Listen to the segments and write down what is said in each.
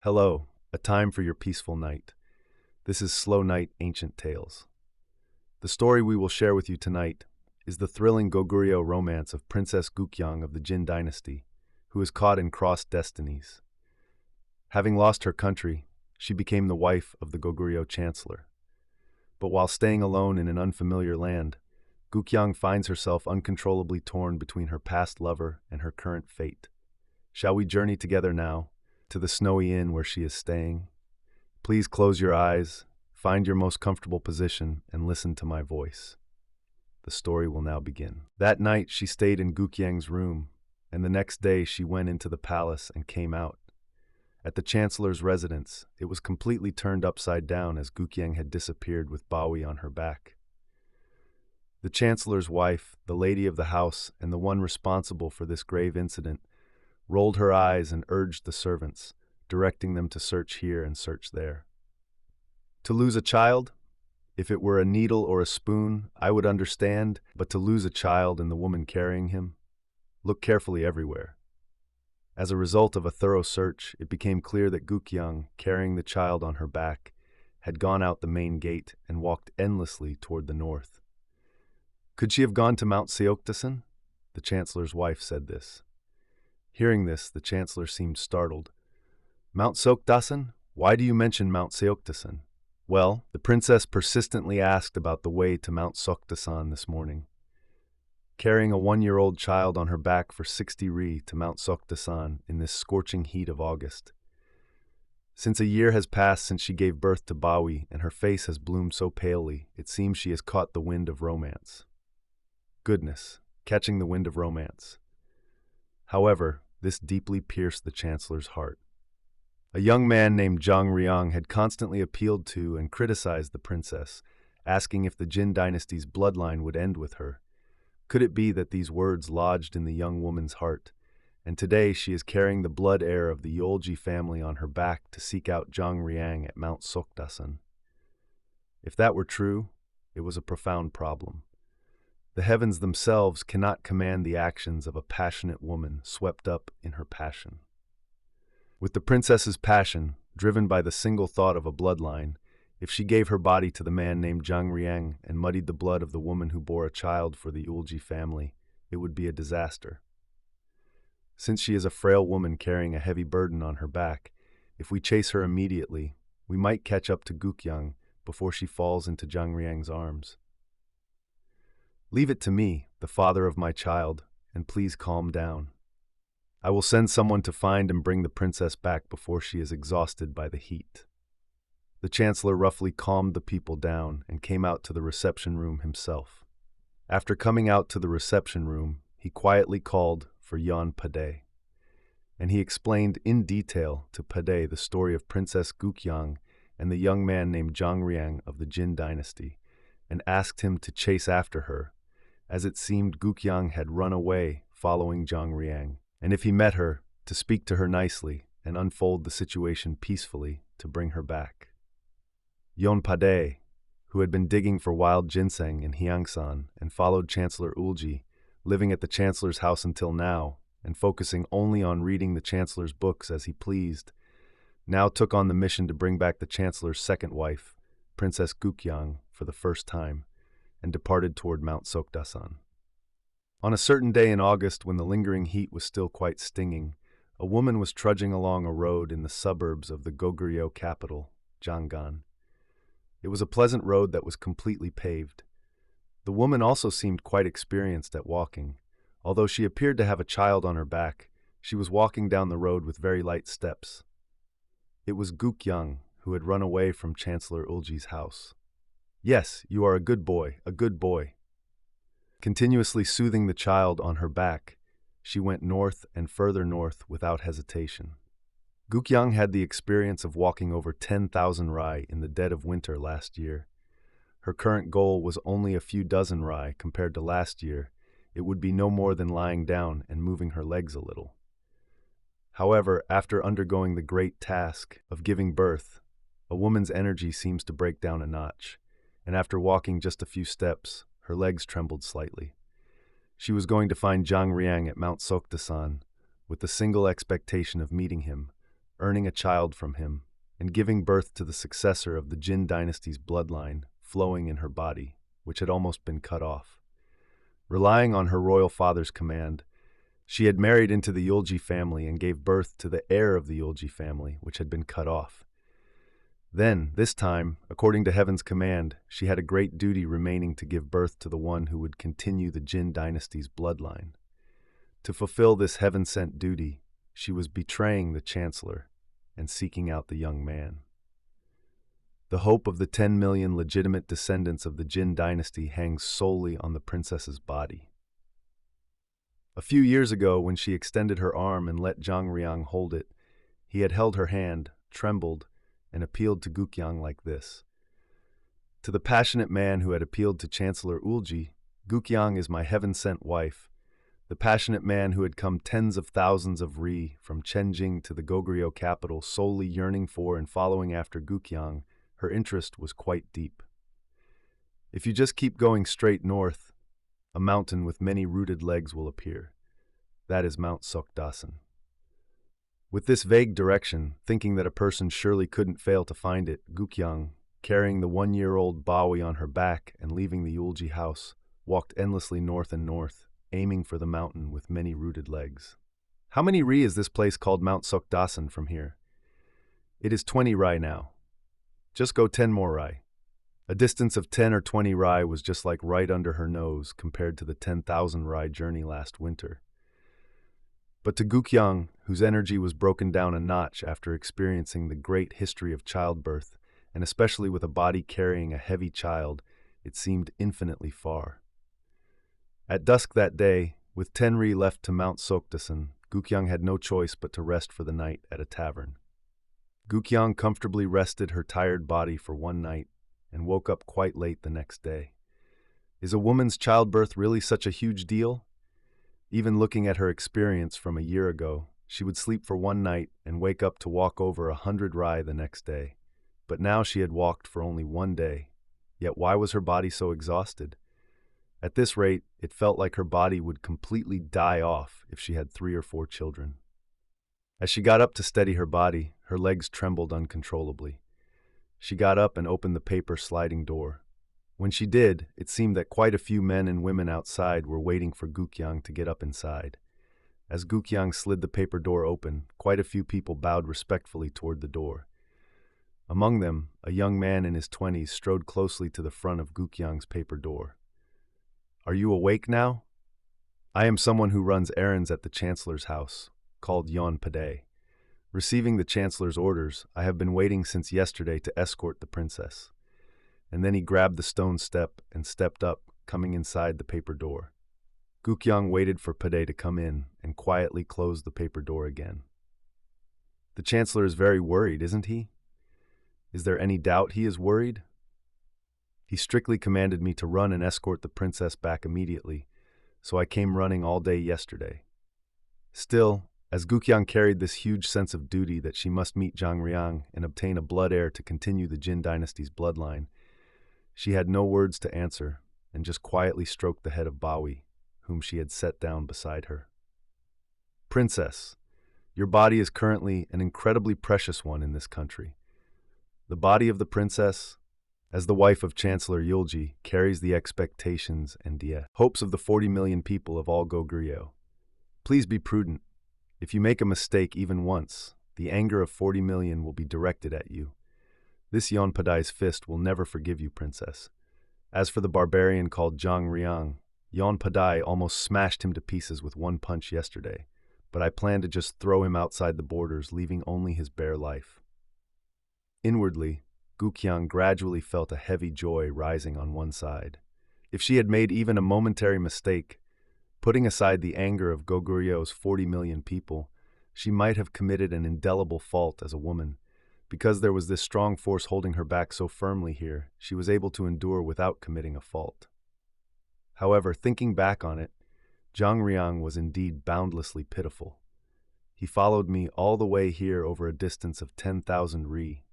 Hello, a time for your peaceful night. This is Slow Night Ancient Tales. The story we will share with you tonight is the thrilling Goguryeo romance of Princess Gook-hyang of the Jin dynasty, who is caught in crossed destinies. Having lost her country, she became the wife of the Goguryeo chancellor. But while staying alone in an unfamiliar land, Gook-hyang finds herself uncontrollably torn between her past lover and her current fate. Shall we journey together now to the snowy inn where she is staying? Please close your eyes, find your most comfortable position, and listen to my voice. The story will now begin. That night she stayed in Gook-hyang's room, and the next day she went into the palace and came out. At the chancellor's residence, it was completely turned upside down as Gook-hyang had disappeared with Bawi on her back. The chancellor's wife, the lady of the house, and the one responsible for this grave incident, rolled her eyes and urged the servants, directing them to search here and search there. To lose a child? If it were a needle or a spoon, I would understand, but to lose a child and the woman carrying him? Look carefully everywhere. As a result of a thorough search, it became clear that Gook-hyang, carrying the child on her back, had gone out the main gate and walked endlessly toward the north. Could she have gone to Mount Seokdasan? The chancellor's wife said this. Hearing this, the chancellor seemed startled. Mount Seokdasan? Why do you mention Mount Seokdasan? Well, the princess persistently asked about the way to Mount Seokdasan this morning. Carrying a 1-year-old child on her back for 60 ri to Mount Seokdasan in this scorching heat of August. Since a year has passed since she gave birth to Bawi and her face has bloomed so palely, it seems she has caught the wind of romance. Goodness, catching the wind of romance. However, this deeply pierced the chancellor's heart. A young man named Jang-ryang had constantly appealed to and criticized the princess, asking if the Jin dynasty's bloodline would end with her. Could it be that these words lodged in the young woman's heart, and today she is carrying the blood heir of the Eulji family on her back to seek out Jang-ryang at Mount Seokdasan? If that were true, it was a profound problem. The heavens themselves cannot command the actions of a passionate woman swept up in her passion. With the princess's passion, driven by the single thought of a bloodline, if she gave her body to the man named Jang-ryang and muddied the blood of the woman who bore a child for the Eulji family, it would be a disaster. Since she is a frail woman carrying a heavy burden on her back, if we chase her immediately, we might catch up to Gook-hyang before she falls into Jang-ryang's arms. Leave it to me, the father of my child, and please calm down. I will send someone to find and bring the princess back before she is exhausted by the heat. The chancellor roughly calmed the people down and came out to the reception room himself. After coming out to the reception room, he quietly called for Yon Pade, and he explained in detail to Pade the story of Princess Gook-hyang and the young man named Jang-ryang of the Jin dynasty, and asked him to chase after her, as it seemed Gook-hyang had run away following Jang-ryang, and if he met her, to speak to her nicely and unfold the situation peacefully to bring her back. Yon Pade, who had been digging for wild ginseng in Hyeongsan and followed Chancellor Eulji, living at the chancellor's house until now, and focusing only on reading the chancellor's books as he pleased, now took on the mission to bring back the chancellor's second wife, Princess Gook-hyang, for the first time, and departed toward Mount Seokdasan. On a certain day in August, when the lingering heat was still quite stinging, a woman was trudging along a road in the suburbs of the Goguryeo capital, Janggan. It was a pleasant road that was completely paved. The woman also seemed quite experienced at walking. Although she appeared to have a child on her back, she was walking down the road with very light steps. It was Gook-hyang, who had run away from Chancellor Eulji's house. Yes, you are a good boy, a good boy. Continuously soothing the child on her back, she went north and further north without hesitation. Gook-hyang had the experience of walking over 10,000 ri in the dead of winter last year. Her current goal was only a few dozen ri compared to last year. It would be no more than lying down and moving her legs a little. However, after undergoing the great task of giving birth, a woman's energy seems to break down a notch, and after walking just a few steps, her legs trembled slightly. She was going to find Jang-ryang at Mount Seokdasan with the single expectation of meeting him, earning a child from him, and giving birth to the successor of the Jin dynasty's bloodline flowing in her body, which had almost been cut off. Relying on her royal father's command, she had married into the Eulji family and gave birth to the heir of the Eulji family, which had been cut off. Then, this time, according to heaven's command, she had a great duty remaining to give birth to the one who would continue the Jin dynasty's bloodline. To fulfill this heaven-sent duty, she was betraying the chancellor and seeking out the young man. The hope of the 10 million legitimate descendants of the Jin dynasty hangs solely on the princess's body. A few years ago, when she extended her arm and let Jang-ryang hold it, he had held her hand, trembled, and appealed to Gook-hyang like this. To the passionate man who had appealed to Chancellor Eulji, Gook-hyang is my heaven-sent wife. The passionate man who had come tens of thousands of ri from Chenjing to the Goguryeo capital solely yearning for and following after Gook-hyang, her interest was quite deep. If you just keep going straight north, a mountain with many rooted legs will appear. That is Mount Sokdasan. With this vague direction, thinking that a person surely couldn't fail to find it, Gook-hyang, carrying the 1-year-old Bawi on her back and leaving the Eulji house, walked endlessly north and north, aiming for the mountain with many rooted legs. How many ri is this place called Mount Sokdasan from here? It is 20 ri now. Just go 10 more ri. A distance of 10 or 20 ri was just like right under her nose compared to the 10,000 ri journey last winter. But to Gook-hyang, whose energy was broken down a notch after experiencing the great history of childbirth, and especially with a body carrying a heavy child, it seemed infinitely far. At dusk that day, with 10 ri left to Mount Sokdasan, Gook-hyang had no choice but to rest for the night at a tavern. Gook-hyang comfortably rested her tired body for one night and woke up quite late the next day. Is a woman's childbirth really such a huge deal? Even looking at her experience from a year ago, she would sleep for one night and wake up to walk over 100 ri the next day. But now she had walked for only one day. Yet why was her body so exhausted? At this rate, it felt like her body would completely die off if she had 3 or 4 children. As she got up to steady her body, her legs trembled uncontrollably. She got up and opened the paper sliding door. When she did, it seemed that quite a few men and women outside were waiting for Gook-hyang to get up inside. As Gook-hyang slid the paper door open, quite a few people bowed respectfully toward the door. Among them, a young man in his 20s strode closely to the front of Gook-hyang's paper door. "Are you awake now? I am someone who runs errands at the Chancellor's house, called Yon Pade. Receiving the Chancellor's orders, I have been waiting since yesterday to escort the princess." And then he grabbed the stone step and stepped up, coming inside the paper door. Gook-hyang waited for Pade to come in and quietly closed the paper door again. "The Chancellor is very worried, isn't he? Is there any doubt he is worried? He strictly commanded me to run and escort the princess back immediately, so I came running all day yesterday." Still, as Gook-hyang carried this huge sense of duty that she must meet Jang-ryang and obtain a blood heir to continue the Jin dynasty's bloodline, she had no words to answer and just quietly stroked the head of Bawi, whom she had set down beside her. "Princess, your body is currently an incredibly precious one in this country. The body of the princess, as the wife of Chancellor Eulji, carries the expectations and hopes of the 40 million people of all Goguryeo. Please be prudent. If you make a mistake even once, the anger of 40 million will be directed at you. This Yon Padai's fist will never forgive you, princess. As for the barbarian called Jang-ryang, Yon Padai almost smashed him to pieces with one punch yesterday, but I plan to just throw him outside the borders, leaving only his bare life." Inwardly, Gook-hyang gradually felt a heavy joy rising on one side. If she had made even a momentary mistake, putting aside the anger of Goguryeo's 40 million people, she might have committed an indelible fault as a woman. Because there was this strong force holding her back so firmly here, she was able to endure without committing a fault. However, thinking back on it, Jang-ryang was indeed boundlessly pitiful. He followed me all the way here over a distance of 10,000 ri.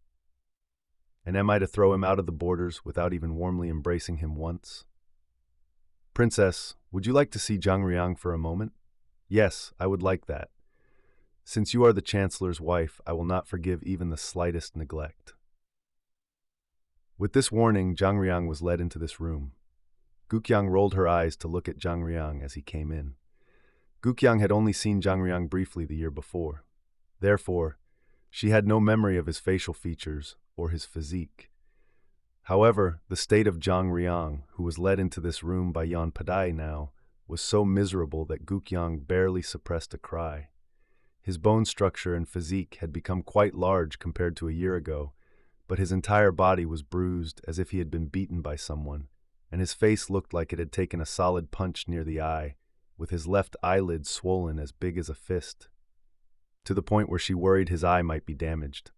And am I to throw him out of the borders without even warmly embracing him once? "Princess, would you like to see Jang-ryang for a moment?" "Yes, I would like that." Since you are the Chancellor's wife, I will not forgive even the slightest neglect." With this warning, Jang-ryang was led into this room. Gook-hyang rolled her eyes to look at Jang-ryang as he came in. Gook-hyang had only seen Jang-ryang briefly the year before. Therefore, she had no memory of his facial features or his physique. However, the state of Jang-ryang, who was led into this room by Yeon Padai now, was so miserable that Gook-hyang barely suppressed a cry. His bone structure and physique had become quite large compared to a year ago, but his entire body was bruised as if he had been beaten by someone, and his face looked like it had taken a solid punch near the eye, with his left eyelid swollen as big as a fist, to the point where she worried his eye might be damaged.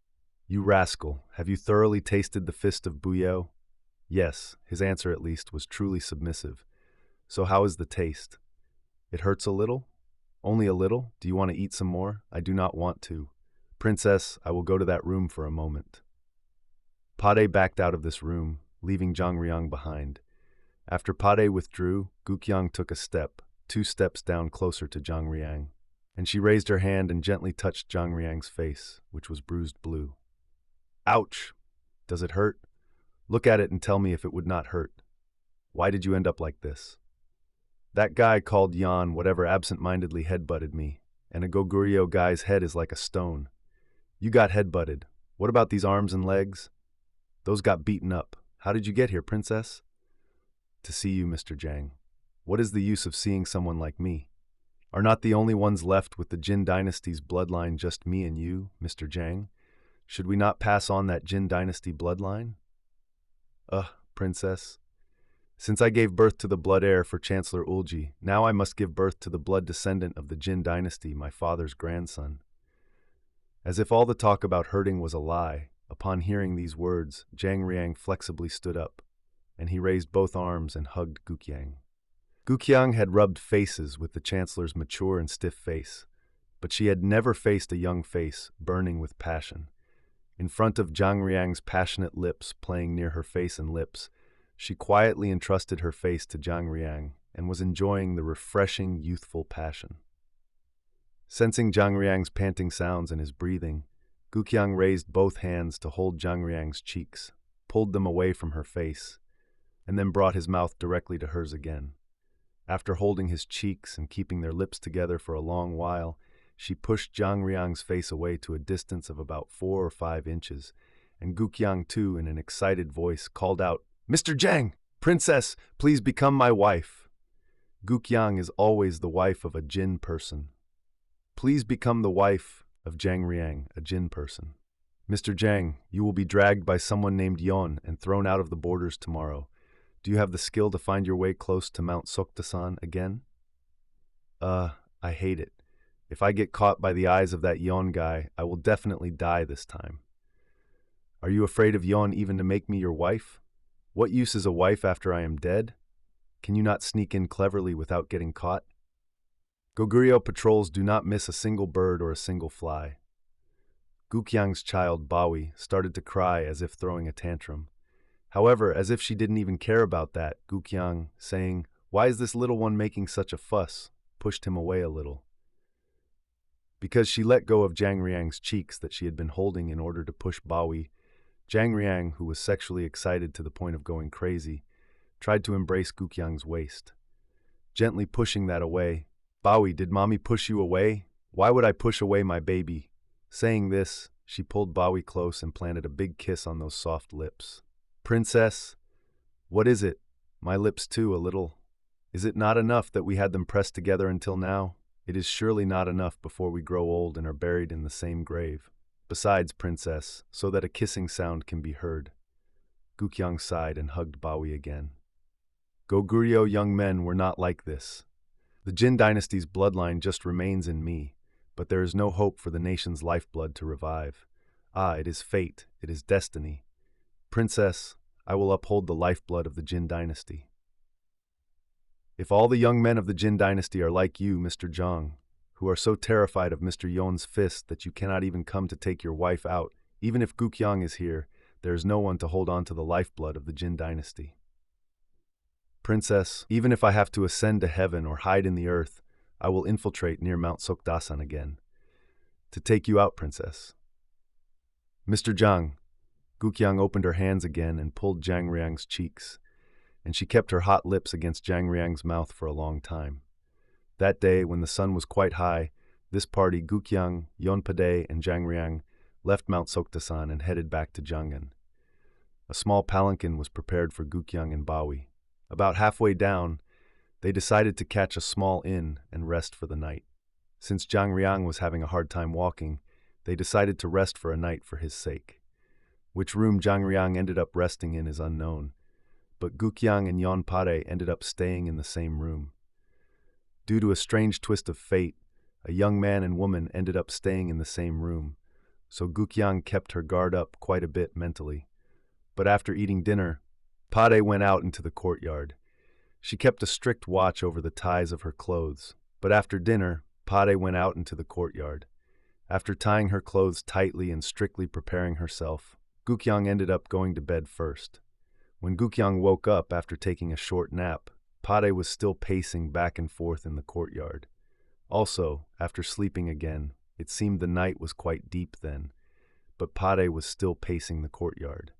"You rascal, have you thoroughly tasted the fist of Goguryeo?" Yes, his answer at least was truly submissive. "So how is the taste?" "It hurts a little?" "Only a little? Do you want to eat some more?" "I do not want to. Princess, I will go to that room for a moment." Pade backed out of this room, leaving Jang-ryang behind. After Pade withdrew, Gook-hyang took a step, 2 steps down closer to Jang-ryang, and she raised her hand and gently touched Jang-ryang's face, which was bruised blue. "Ouch! Does it hurt? Look at it and tell me if it would not hurt. Why did you end up like this?" "That guy called Yeon whatever absent-mindedly headbutted me, and a Goguryeo guy's head is like a stone. You got headbutted. What about these arms and legs?" "Those got beaten up. How did you get here, princess?" "To see you, Mr. Jang. What is the use of seeing someone like me? Are not the only ones left with the Jin dynasty's bloodline just me and you, Mr. Jang? Should we not pass on that Jin dynasty bloodline?" Princess. Since I gave birth to the blood heir for Chancellor Eulji, now I must give birth to the blood descendant of the Jin dynasty, my father's grandson." As if all the talk about hurting was a lie, upon hearing these words, Jang-ryang flexibly stood up, and he raised both arms and hugged Gook-hyang. Gook-hyang had rubbed faces with the Chancellor's mature and stiff face, but she had never faced a young face burning with passion. In front of Jang-ryang's passionate lips playing near her face and lips, she quietly entrusted her face to Jang-ryang and was enjoying the refreshing, youthful passion. Sensing Jang-ryang's panting sounds and his breathing, Gook-hyang raised both hands to hold Jang-ryang's cheeks, pulled them away from her face, and then brought his mouth directly to hers again. After holding his cheeks and keeping their lips together for a long while, she pushed Jang-ryang's face away to a distance of about 4 or 5 inches, and Gook-hyang too, in an excited voice, called out, "Mr. Jang! Princess, please become my wife." Gook-hyang is always the wife of a Jin person. "Please become the wife of Jang-ryang, a Jin person. Mr. Jang, you will be dragged by someone named Yeon and thrown out of the borders tomorrow. Do you have the skill to find your way close to Mount Sokdasan again?" I hate it. If I get caught by the eyes of that Yeon guy, I will definitely die this time." "Are you afraid of Yeon even to make me your wife? What use is a wife after I am dead? Can you not sneak in cleverly without getting caught?" Goguryeo patrols do not miss a single bird or a single fly. Gook-hyang's child, Bawi, started to cry as if throwing a tantrum. However, as if she didn't even care about that, Gook-hyang, saying, "Why is this little one making such a fuss?" pushed him away a little. Because she let go of Jang-ryang's cheeks that she had been holding in order to push Bawi, Jang-ryang, who was sexually excited to the point of going crazy, tried to embrace Gook-hyang's waist. Gently pushing that away, "Bawi, did mommy push you away? Why would I push away my baby?" Saying this, she pulled Bawi close and planted a big kiss on those soft lips. "Princess, what is it? My lips too, a little. Is it not enough that we had them pressed together until now? It is surely not enough before we grow old and are buried in the same grave. Besides, princess, so that a kissing sound can be heard." Gook-hyang sighed and hugged Bawi again. Goguryeo young men were not like this. The Jin dynasty's bloodline just remains in me, but there is no hope for the nation's lifeblood to revive. It is fate, it is destiny. Princess, I will uphold the lifeblood of the Jin dynasty. If all the young men of the Jin dynasty are like you, Mr. Jang, who are so terrified of Mr. Yeon's fist that you cannot even come to take your wife out, even if Gook-hyang is here, there is no one to hold on to the lifeblood of the Jin dynasty. Princess, even if I have to ascend to heaven or hide in the earth, I will infiltrate near Mount Sokdasan again. To take you out, princess. Mr. Jang, Gook-hyang opened her hands again and pulled Jang-ryang's cheeks, and she kept her hot lips against Jang-ryang's mouth for a long time. That day, when the sun was quite high, this party, Gook-hyang, Yeon-padae, and Jang-ryang, left Mount Soktasan and headed back to Jangan. A small palanquin was prepared for Gook-hyang and Bawi. About halfway down, they decided to catch a small inn and rest for the night. Since Jang-ryang was having a hard time walking, they decided to rest for a night for his sake. Which room Jang-ryang ended up resting in is unknown, but Gook-hyang and Yeon-padae ended up staying in the same room. Due to a strange twist of fate, a young man and woman ended up staying in the same room, so Gook-hyang kept her guard up quite a bit mentally. But after eating dinner, Padae went out into the courtyard. She kept a strict watch over the ties of her clothes, but after dinner, Padae went out into the courtyard. After tying her clothes tightly and strictly preparing herself, Gook-hyang ended up going to bed first. When Gook-hyang woke up after taking a short nap, Padae was still pacing back and forth in the courtyard. Also, after sleeping again, it seemed the night was quite deep then, but Padae was still pacing the courtyard.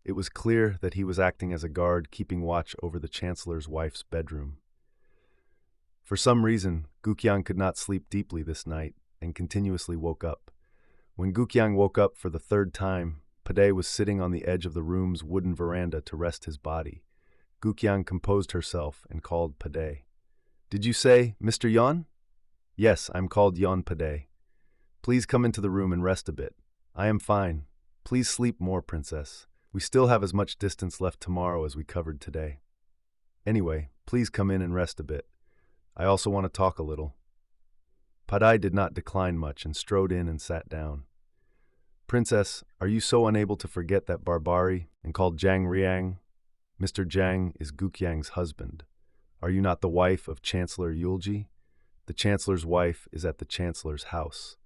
It was clear that he was acting as a guard keeping watch over the chancellor's wife's bedroom. For some reason, Gook-hyang could not sleep deeply this night and continuously woke up. When Gook-hyang woke up for the third time, Padae was sitting on the edge of the room's wooden veranda to rest his body. Gook-hyang composed herself and called Padae. "Did you say, Mr. Yeon?" "Yes, I'm called Yeon-padae. Please come into the room and rest a bit." "I am fine. Please sleep more, princess. We still have as much distance left tomorrow as we covered today. Anyway, please come in and rest a bit. I also want to talk a little." Padae did not decline much and strode in and sat down. "Princess, are you so unable to forget that Barbari and called Jang-ryang? Mr. Jang is Gook-hyang's husband. Are you not the wife of Chancellor Eulji? The Chancellor's wife is at the Chancellor's house.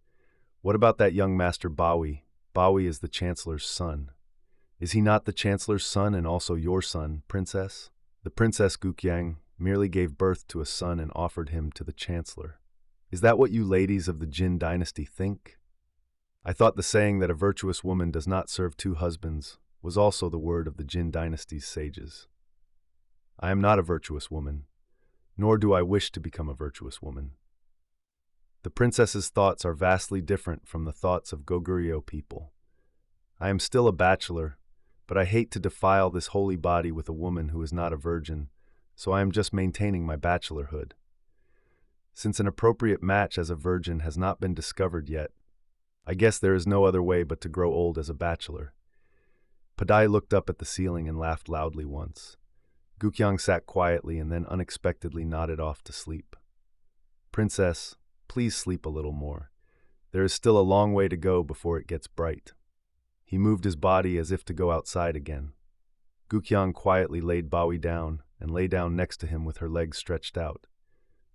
What about that young master Bawi? Bawi is the Chancellor's son. Is he not the Chancellor's son and also your son, princess?" The Princess Gook-hyang merely gave birth to a son and offered him to the Chancellor. Is that what you ladies of the Jin dynasty think? I thought the saying that a virtuous woman does not serve two husbands was also the word of the Jin dynasty's sages. I am not a virtuous woman, nor do I wish to become a virtuous woman. The princess's thoughts are vastly different from the thoughts of Goguryeo people. I am still a bachelor, but I hate to defile this holy body with a woman who is not a virgin, so I am just maintaining my bachelorhood. Since an appropriate match as a virgin has not been discovered yet, I guess there is no other way but to grow old as a bachelor. Padae looked up at the ceiling and laughed loudly once. Gook-hyang sat quietly and then unexpectedly nodded off to sleep. "Princess, please sleep a little more. There is still a long way to go before it gets bright." He moved his body as if to go outside again. Gook-hyang quietly laid Bawi down and lay down next to him with her legs stretched out.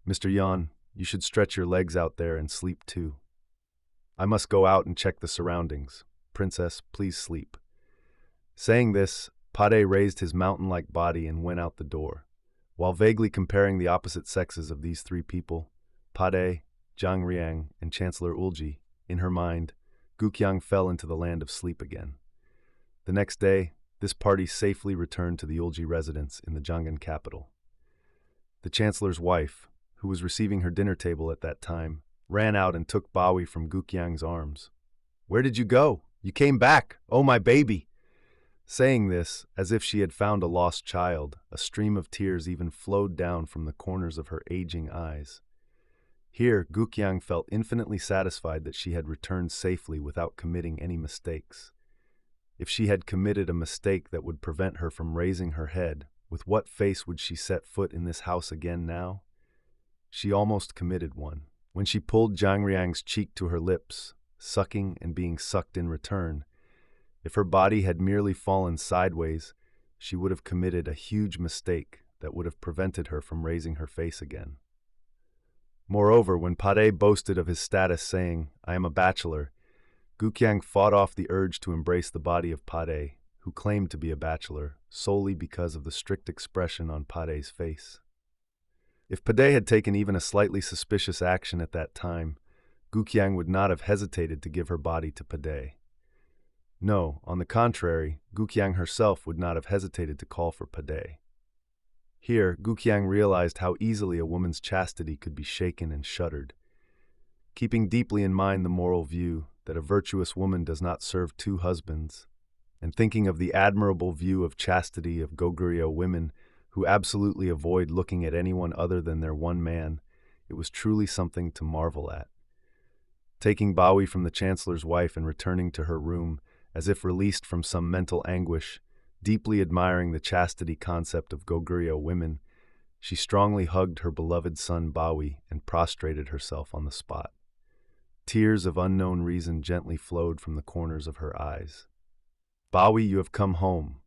"Mr. Yeon, you should stretch your legs out there and sleep too." "I must go out and check the surroundings. Princess, please sleep." Saying this, Padae raised his mountain-like body and went out the door. While vaguely comparing the opposite sexes of these three people, Padae, Jang-ryang, and Chancellor Eulji, in her mind, Gook-hyang fell into the land of sleep again. The next day, this party safely returned to the Eulji residence in the Jangan capital. The Chancellor's wife, who was receiving her dinner table at that time, ran out and took Bawi from Gook-hyang's arms. "Where did you go? You came back! Oh, my baby!" Saying this, as if she had found a lost child, a stream of tears even flowed down from the corners of her aging eyes. Here, Gook-hyang felt infinitely satisfied that she had returned safely without committing any mistakes. If she had committed a mistake that would prevent her from raising her head, with what face would she set foot in this house again now? She almost committed one. When she pulled Jang-ryang's cheek to her lips, sucking and being sucked in return, if her body had merely fallen sideways, she would have committed a huge mistake that would have prevented her from raising her face again. Moreover, when Padae boasted of his status saying, "I am a bachelor," Gook-hyang fought off the urge to embrace the body of Padae, who claimed to be a bachelor, solely because of the strict expression on Padae's face. If Padae had taken even a slightly suspicious action at that time, Gook-hyang would not have hesitated to give her body to Pade. No, on the contrary, Gook-hyang herself would not have hesitated to call for Pade. Here, Gook-hyang realized how easily a woman's chastity could be shaken and shuddered. Keeping deeply in mind the moral view that a virtuous woman does not serve two husbands, and thinking of the admirable view of chastity of Goguryeo women who absolutely avoid looking at anyone other than their one man, it was truly something to marvel at. Taking Bawi from the chancellor's wife and returning to her room, as if released from some mental anguish, deeply admiring the chastity concept of Goguryeo women, she strongly hugged her beloved son Bawi and prostrated herself on the spot. Tears of unknown reason gently flowed from the corners of her eyes. "Bawi, you have come home."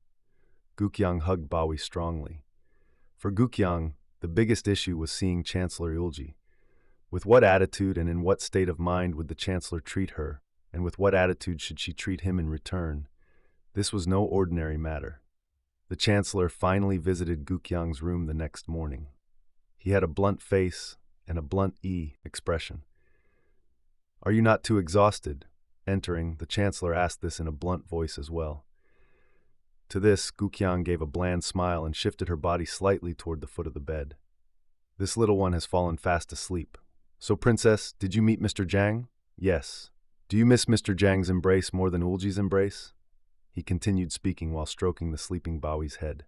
Gook-hyang hugged Bawi strongly. For Gook-hyang, the biggest issue was seeing Chancellor Eulji. With what attitude and in what state of mind would the Chancellor treat her, and with what attitude should she treat him in return? This was no ordinary matter. The Chancellor finally visited Gook-hyang's room the next morning. He had a blunt face and a blunt expression. "Are you not too exhausted?" Entering, the Chancellor asked this in a blunt voice as well. To this, Gook-hyang gave a bland smile and shifted her body slightly toward the foot of the bed. "This little one has fallen fast asleep. So, Princess, did you meet Mr. Jang?" "Yes." "Do you miss Mr. Jang's embrace more than Eulji's embrace?" He continued speaking while stroking the sleeping Bawi's head.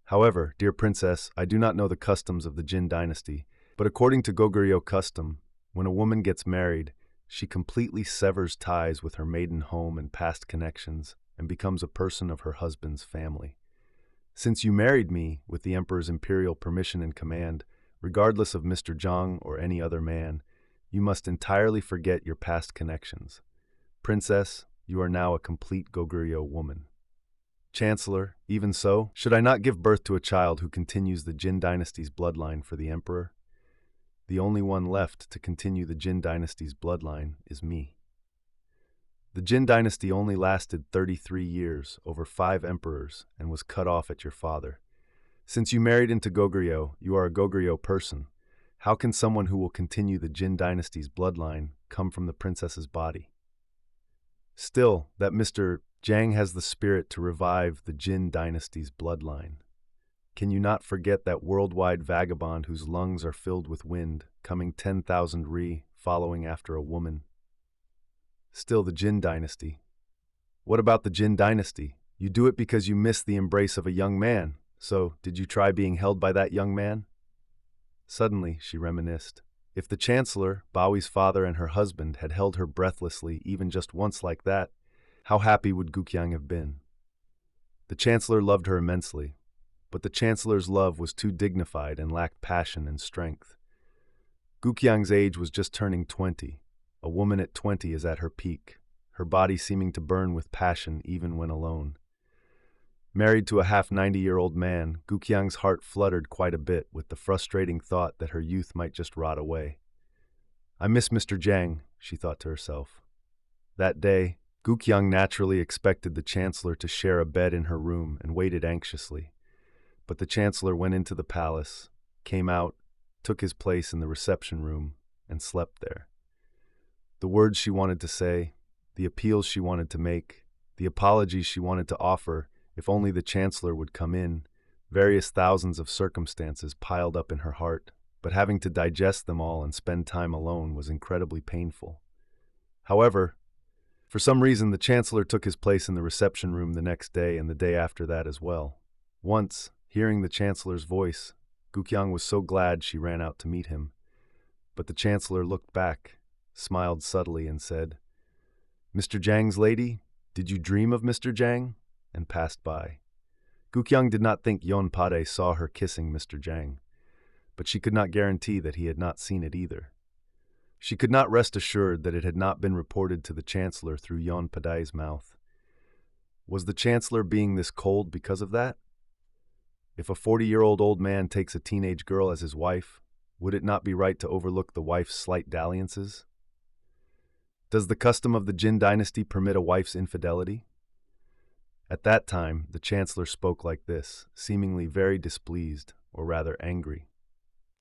"However, dear Princess, I do not know the customs of the Jin dynasty, but according to Goguryeo custom, when a woman gets married, she completely severs ties with her maiden home and past connections and becomes a person of her husband's family. Since you married me with the Emperor's imperial permission and command, regardless of Mr. Jang or any other man, you must entirely forget your past connections. Princess, you are now a complete Goguryeo woman." "Chancellor, even so, should I not give birth to a child who continues the Jin dynasty's bloodline for the Emperor? The only one left to continue the Jin dynasty's bloodline is me." The Jin dynasty only lasted 33 years, over 5 emperors, and was cut off at your father. Since you married into Goguryeo, you are a Goguryeo person. How can someone who will continue the Jin dynasty's bloodline come from the princess's body? Still, that Mr. Jang has the spirit to revive the Jin dynasty's bloodline. Can you not forget that worldwide vagabond whose lungs are filled with wind, coming 10,000 ri, following after a woman? Still the Jin dynasty. What about the Jin dynasty? You do it because you miss the embrace of a young man. So, did you try being held by that young man? Suddenly, she reminisced. If the Chancellor, Bawi's father, and her husband had held her breathlessly even just once like that, how happy would Gook-hyang have been? The Chancellor loved her immensely, but the Chancellor's love was too dignified and lacked passion and strength. Gook-hyang's age was just turning 20. A woman at 20 is at her peak, her body seeming to burn with passion even when alone. Married to a half-90-year-old man, Gook-hyang's heart fluttered quite a bit with the frustrating thought that her youth might just rot away. "I miss Mr. Jang," she thought to herself. That day, Gook-hyang naturally expected the Chancellor to share a bed in her room and waited anxiously. But the Chancellor went into the palace, came out, took his place in the reception room, and slept there. The words she wanted to say, the appeals she wanted to make, the apologies she wanted to offer, if only the Chancellor would come in, various thousands of circumstances piled up in her heart, but having to digest them all and spend time alone was incredibly painful. However, for some reason the Chancellor took his place in the reception room the next day and the day after that as well. Once, hearing the Chancellor's voice, Gook-hyang was so glad she ran out to meet him. But the Chancellor looked back, smiled subtly, and said, "Mr. Jang's lady, did you dream of Mr. Jang?" and passed by. Gook-hyang did not think Yeon Pade saw her kissing Mr. Jang, but she could not guarantee that he had not seen it either. She could not rest assured that it had not been reported to the Chancellor through Yeon Pade's mouth. Was the Chancellor being this cold because of that? If a 40-year-old old man takes a teenage girl as his wife, would it not be right to overlook the wife's slight dalliances? Does the custom of the Jin dynasty permit a wife's infidelity? At that time, the Chancellor spoke like this, seemingly very displeased, or rather angry.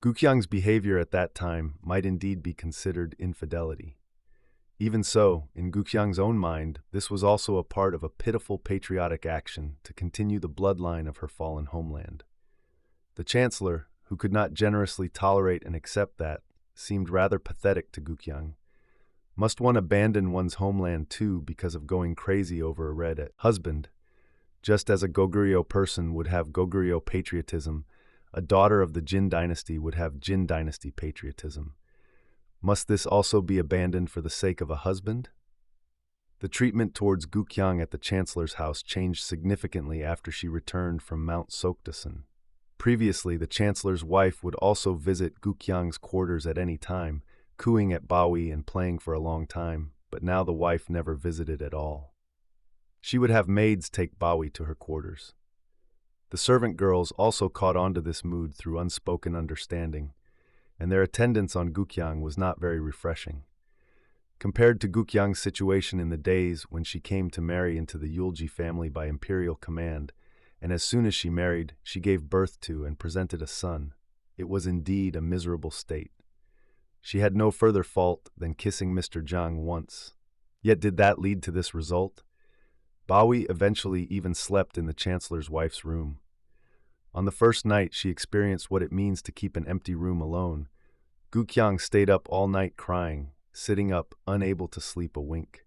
Gook-hyang's behavior at that time might indeed be considered infidelity. Even so, in Gook-hyang's own mind, this was also a part of a pitiful patriotic action to continue the bloodline of her fallen homeland. The chancellor, who could not generously tolerate and accept that, seemed rather pathetic to Gook-hyang. Must one abandon one's homeland too because of going crazy over a red husband? Just as a Goguryeo person would have Goguryeo patriotism, a daughter of the Jin dynasty would have Jin dynasty patriotism. Must this also be abandoned for the sake of a husband? The treatment towards Gook-hyang at the chancellor's house changed significantly after she returned from Mount Sokdasan. Previously, the chancellor's wife would also visit Gook-hyang's quarters at any time, cooing at Bawi and playing for a long time, but now the wife never visited at all. She would have maids take Bawi to her quarters. The servant girls also caught on to this mood through unspoken understanding, and their attendance on Gook-hyang was not very refreshing. Compared to Gook-hyang's situation in the days when she came to marry into the Eulji family by imperial command, and as soon as she married, she gave birth to and presented a son, it was indeed a miserable state. She had no further fault than kissing Mr. Jang once. Yet did that lead to this result? Bawi eventually even slept in the chancellor's wife's room. On the first night, she experienced what it means to keep an empty room alone. Gook-hyang stayed up all night crying, sitting up, unable to sleep a wink.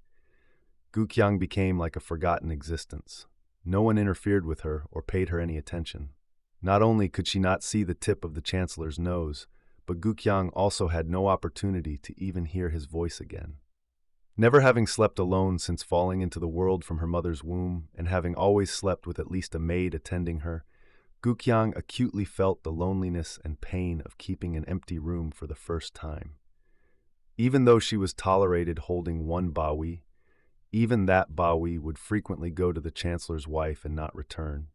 Gook-hyang became like a forgotten existence. No one interfered with her or paid her any attention. Not only could she not see the tip of the chancellor's nose, but Gook-hyang also had no opportunity to even hear his voice again. Never having slept alone since falling into the world from her mother's womb, and having always slept with at least a maid attending her, Gook-hyang acutely felt the loneliness and pain of keeping an empty room for the first time. Even though she was tolerated holding one Bawi, even that Bawi would frequently go to the chancellor's wife and not return.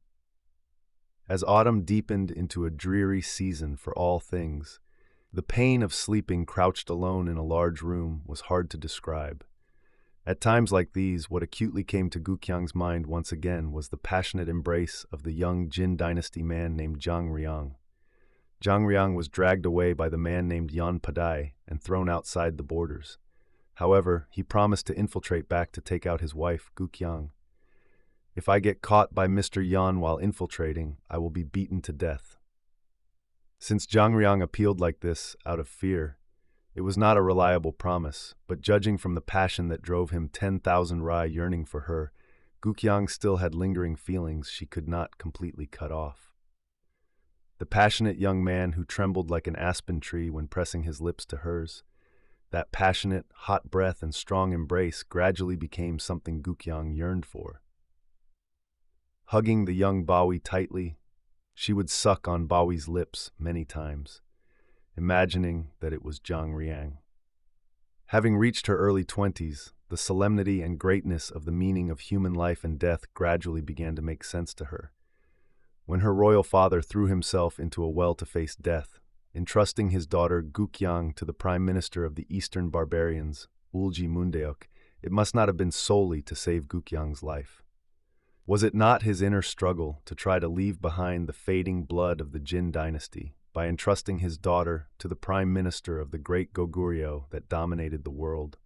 As autumn deepened into a dreary season for all things, the pain of sleeping crouched alone in a large room was hard to describe. At times like these, what acutely came to Gook-hyang's mind once again was the passionate embrace of the young Jin dynasty man named Jang-ryang. Jang-ryang was dragged away by the man named Yan Padai and thrown outside the borders. However, he promised to infiltrate back to take out his wife, Gook-hyang. If I get caught by Mr. Yan while infiltrating, I will be beaten to death. Since Jang-ryang appealed like this out of fear, it was not a reliable promise, but judging from the passion that drove him 10,000 rai yearning for her, Gook-hyang still had lingering feelings she could not completely cut off. The passionate young man who trembled like an aspen tree when pressing his lips to hers, that passionate, hot breath and strong embrace gradually became something Gook-hyang yearned for. Hugging the young Bawi tightly, she would suck on Bawi's lips many times, imagining that it was Jang-ryang. Having reached her early 20s, the solemnity and greatness of the meaning of human life and death gradually began to make sense to her. When her royal father threw himself into a well to face death, entrusting his daughter Gook-hyang to the prime minister of the eastern barbarians, Eulji Mundeok, it must not have been solely to save Gook-hyang's life. Was it not his inner struggle to try to leave behind the fading blood of the Jin dynasty by entrusting his daughter to the prime minister of the great Goguryeo that dominated the world?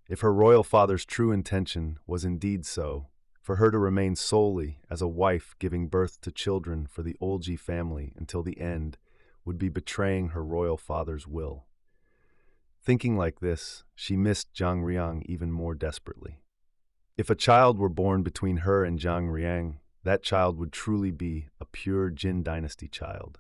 If her royal father's true intention was indeed so, for her to remain solely as a wife giving birth to children for the Eulji family until the end would be betraying her royal father's will. Thinking like this, she missed Jang-ryang even more desperately. If a child were born between her and Jang-ryang, that child would truly be a pure Jin dynasty child.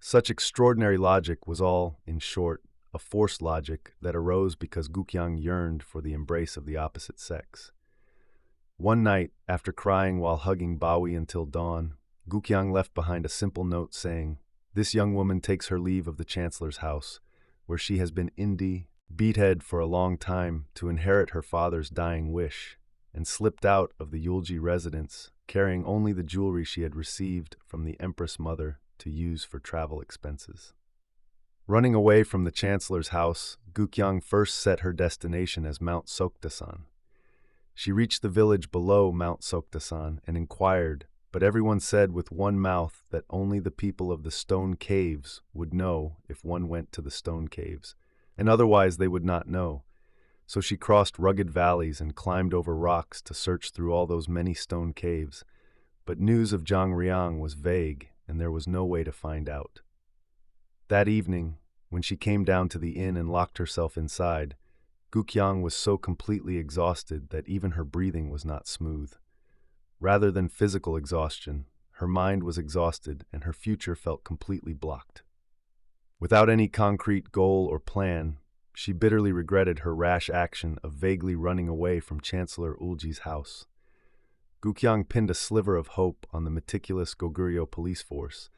Such extraordinary logic was all, in short, a forced logic that arose because Gook-hyang yearned for the embrace of the opposite sex. One night, after crying while hugging Bawi until dawn, Gook-hyang left behind a simple note saying, "This young woman takes her leave of the chancellor's house, where she has been beathead for a long time to inherit her father's dying wish, and slipped out of the Eulji residence, carrying only the jewelry she had received from the Empress Mother to use for travel expenses." Running away from the chancellor's house, Gook-hyang first set her destination as Mount Sokdasan. She reached the village below Mount Sokdasan and inquired, but everyone said with one mouth that only the people of the stone caves would know if one went to the stone caves, and otherwise they would not know. So she crossed rugged valleys and climbed over rocks to search through all those many stone caves, but news of Jang-ryang was vague, and there was no way to find out. That evening, when she came down to the inn and locked herself inside, Gook-hyang was so completely exhausted that even her breathing was not smooth. Rather than physical exhaustion, her mind was exhausted and her future felt completely blocked. Without any concrete goal or plan, she bitterly regretted her rash action of vaguely running away from Chancellor Eulji's house. Gook-hyang pinned a sliver of hope on the meticulous Goguryeo police force,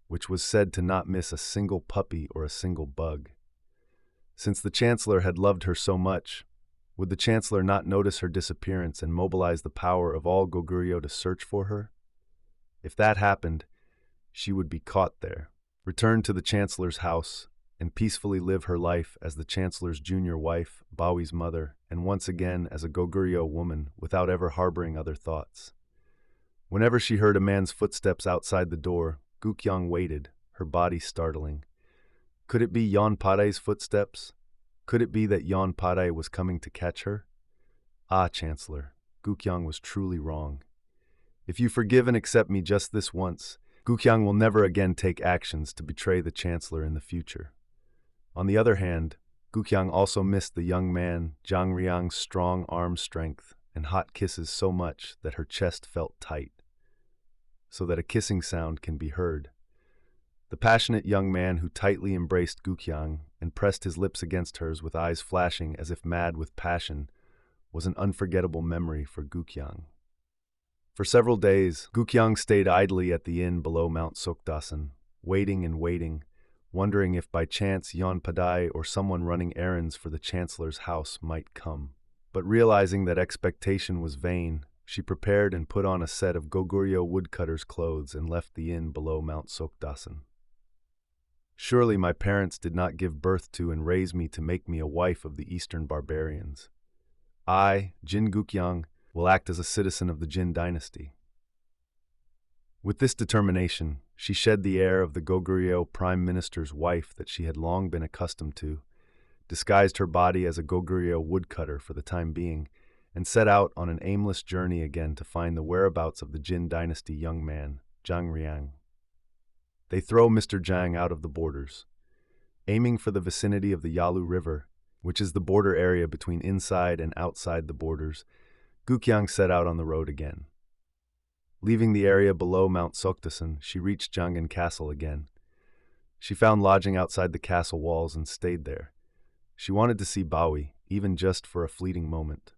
which was said to not miss a single puppy or a single bug. Since the Chancellor had loved her so much, would the Chancellor not notice her disappearance and mobilize the power of all Goguryeo to search for her? If that happened, she would be caught there, return to the Chancellor's house, and peacefully live her life as the Chancellor's junior wife, Baoi's mother, and once again as a Goguryeo woman without ever harboring other thoughts. Whenever she heard a man's footsteps outside the door, Gook-hyang waited, her body startling. Could it be Yeonpare's footsteps? Could it be that Yeonpare was coming to catch her? Ah, Chancellor, Gook-hyang was truly wrong. If you forgive and accept me just this once, Gook-hyang will never again take actions to betray the Chancellor in the future. On the other hand, Gook-hyang also missed the young man Jang-ryang's strong arm strength and hot kisses so much that her chest felt tight, so that a kissing sound can be heard. The passionate young man who tightly embraced Gook-hyang and pressed his lips against hers with eyes flashing as if mad with passion was an unforgettable memory for Gook-hyang. For several days, Gook-hyang stayed idly at the inn below Mount Sokdasan, waiting and waiting, wondering if by chance Yeonpare or someone running errands for the Chancellor's house might come. But realizing that expectation was vain, she prepared and put on a set of Goguryeo woodcutter's clothes and left the inn below Mount Sokdasan. Surely my parents did not give birth to and raise me to make me a wife of the Eastern barbarians. I, Jin Gook-hyang, will act as a citizen of the Jin dynasty. With this determination, she shed the air of the Goguryeo prime minister's wife that she had long been accustomed to, disguised her body as a Goguryeo woodcutter for the time being, and set out on an aimless journey again to find the whereabouts of the Jin dynasty young man, Jang-ryang. They throw Mr. Jang out of the borders. Aiming for the vicinity of the Yalu River, which is the border area between inside and outside the borders, Gook-hyang set out on the road again. Leaving the area below Mount Sokdasan, she reached Jangryang Castle again. She found lodging outside the castle walls and stayed there. She wanted to see Baoi, even just for a fleeting moment.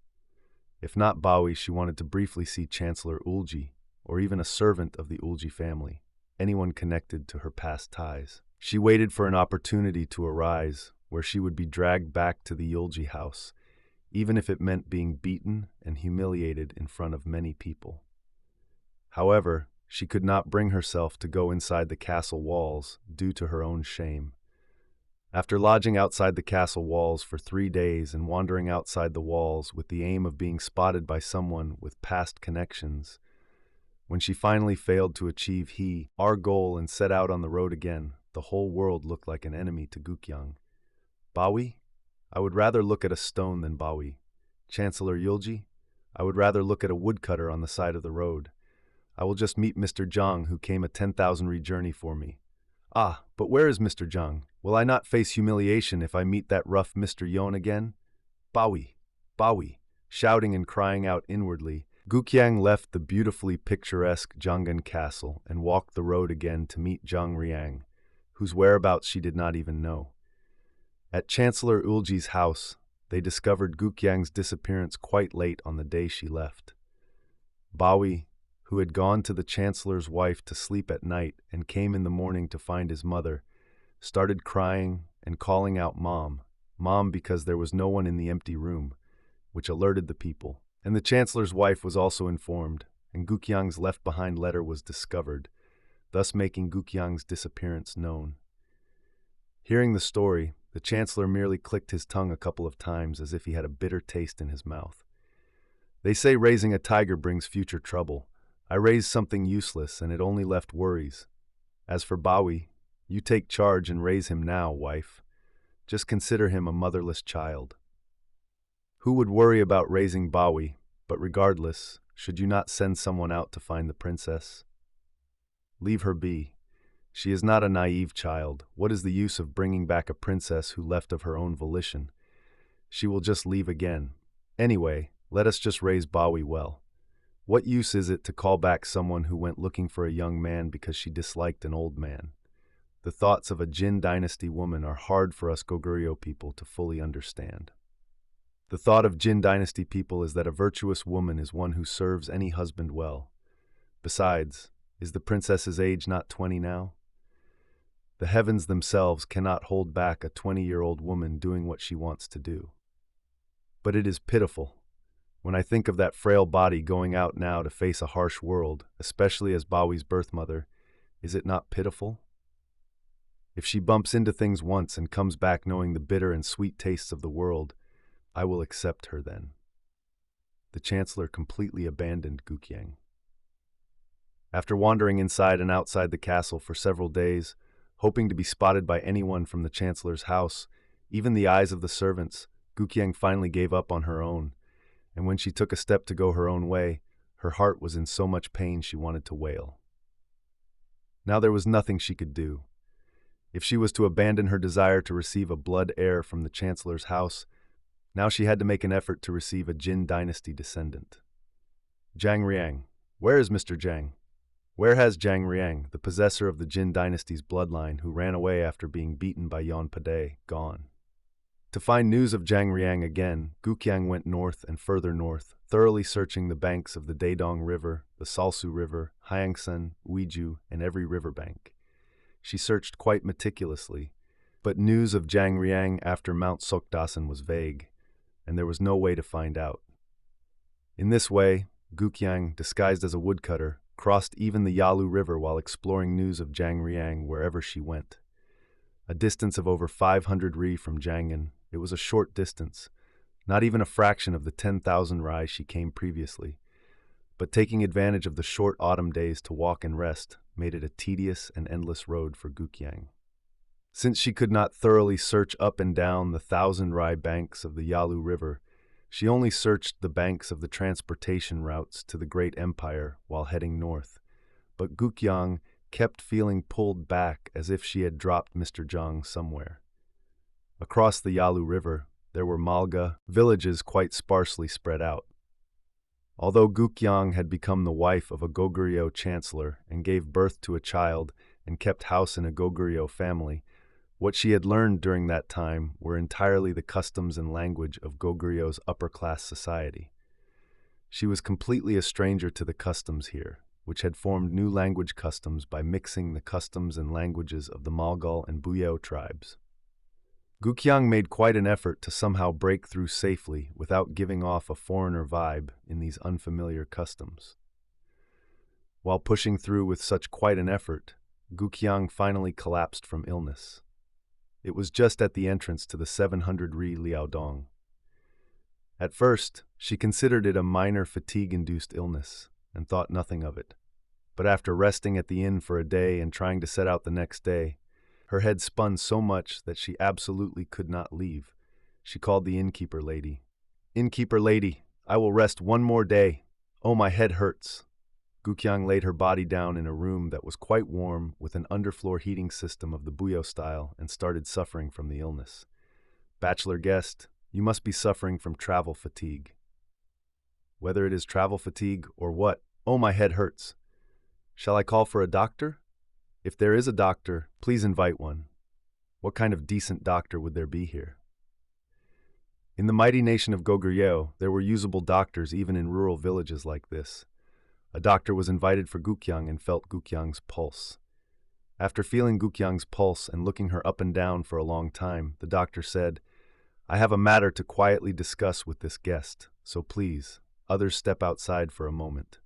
If not Baoi, she wanted to briefly see Chancellor Eulji, or even a servant of the Eulji family, anyone connected to her past ties. She waited for an opportunity to arise, where she would be dragged back to the Eulji house, even if it meant being beaten and humiliated in front of many people. However, she could not bring herself to go inside the castle walls due to her own shame. After lodging outside the castle walls for 3 days and wandering outside the walls with the aim of being spotted by someone with past connections, when she finally failed to achieve our goal and set out on the road again, the whole world looked like an enemy to Gook-hyang. Baoi? I would rather look at a stone than Baoi. Chancellor Eulji? I would rather look at a woodcutter on the side of the road. I will just meet Mr. Jang, who came a 10,000 ri journey for me. Ah, but where is Mr. Jang? Will I not face humiliation if I meet that rough Mr. Yeon again? Baoi, Baoi, shouting and crying out inwardly, Gook-hyang left the beautifully picturesque Jangryang Castle and walked the road again to meet Jang-ryang, whose whereabouts she did not even know. At Chancellor Eulji's house, they discovered Gook-hyang's disappearance quite late on the day she left. Baoi, who had gone to the Chancellor's wife to sleep at night and came in the morning to find his mother, started crying and calling out Mom, Mom, because there was no one in the empty room, which alerted the people. And the Chancellor's wife was also informed, and Gook-hyang's left-behind letter was discovered, thus making Gook-hyang's disappearance known. Hearing the story, the Chancellor merely clicked his tongue a couple of times as if he had a bitter taste in his mouth. They say raising a tiger brings future trouble, I raised something useless, and it only left worries. As for Bawi, you take charge and raise him now, wife. Just consider him a motherless child. Who would worry about raising Bawi, but regardless, should you not send someone out to find the princess? Leave her be. She is not a naive child. What is the use of bringing back a princess who left of her own volition? She will just leave again. Anyway, let us just raise Bawi well. What use is it to call back someone who went looking for a young man because she disliked an old man? The thoughts of a Jin dynasty woman are hard for us Goguryeo people to fully understand. The thought of Jin dynasty people is that a virtuous woman is one who serves any husband well. Besides, is the princess's age not 20 now? The heavens themselves cannot hold back a 20-year-old woman doing what she wants to do. But it is pitiful. When I think of that frail body going out now to face a harsh world, especially as Bawi's birth mother, is it not pitiful? If she bumps into things once and comes back knowing the bitter and sweet tastes of the world, I will accept her then. The chancellor completely abandoned Gook-hyang. After wandering inside and outside the castle for several days, hoping to be spotted by anyone from the chancellor's house, even the eyes of the servants, Gook-hyang finally gave up on her own, and when she took a step to go her own way, her heart was in so much pain she wanted to wail. Now there was nothing she could do. If she was to abandon her desire to receive a blood heir from the chancellor's house, now she had to make an effort to receive a Jin dynasty descendant. Jang-ryang. Where is Mr. Jang? Where has Jang-ryang, the possessor of the Jin dynasty's bloodline who ran away after being beaten by Yon Pade, gone? To find news of Jang-ryang again, Gook-hyang went north and further north, thoroughly searching the banks of the Daedong River, the Salsu River, Hyangsan, Uiju, and every riverbank. She searched quite meticulously, but news of Jang-ryang after Mount Sokdasan was vague, and there was no way to find out. In this way, Gook-hyang, disguised as a woodcutter, crossed even the Yalu River while exploring news of Jang-ryang wherever she went. A distance of over 500 ri from Jangan, it was a short distance, not even a fraction of the 10,000 ri she came previously, but taking advantage of the short autumn days to walk and rest made it a tedious and endless road for Gook-hyang. Since she could not thoroughly search up and down the 1,000 ri banks of the Yalu River, she only searched the banks of the transportation routes to the Great Empire while heading north, but Gook-hyang kept feeling pulled back as if she had dropped Mr. Jang somewhere. Across the Yalu River, there were Malga villages quite sparsely spread out. Although Gook-hyang had become the wife of a Goguryeo chancellor and gave birth to a child and kept house in a Goguryeo family, what she had learned during that time were entirely the customs and language of Goguryeo's upper-class society. She was completely a stranger to the customs here, which had formed new language customs by mixing the customs and languages of the Malgal and Buyeo tribes. Gook-hyang made quite an effort to somehow break through safely without giving off a foreigner vibe in these unfamiliar customs. While pushing through with such quite an effort, Gook-hyang finally collapsed from illness. It was just at the entrance to the 700 ri Liaodong. At first, she considered it a minor fatigue-induced illness and thought nothing of it. But after resting at the inn for a day and trying to set out the next day, her head spun so much that she absolutely could not leave. She called the innkeeper lady. "Innkeeper lady, I will rest one more day. Oh, my head hurts." Gook-hyang laid her body down in a room that was quite warm with an underfloor heating system of the Buyeo style and started suffering from the illness. "Bachelor guest, you must be suffering from travel fatigue." "Whether it is travel fatigue or what, oh, my head hurts. Shall I call for a doctor? If there is a doctor, please invite one. What kind of decent doctor would there be here?" In the mighty nation of Goguryeo, there were usable doctors even in rural villages like this. A doctor was invited for Gook-hyang and felt Gook-hyang's pulse. After feeling Gook-hyang's pulse and looking her up and down for a long time, the doctor said, "I have a matter to quietly discuss with this guest, so please, others step outside for a moment,"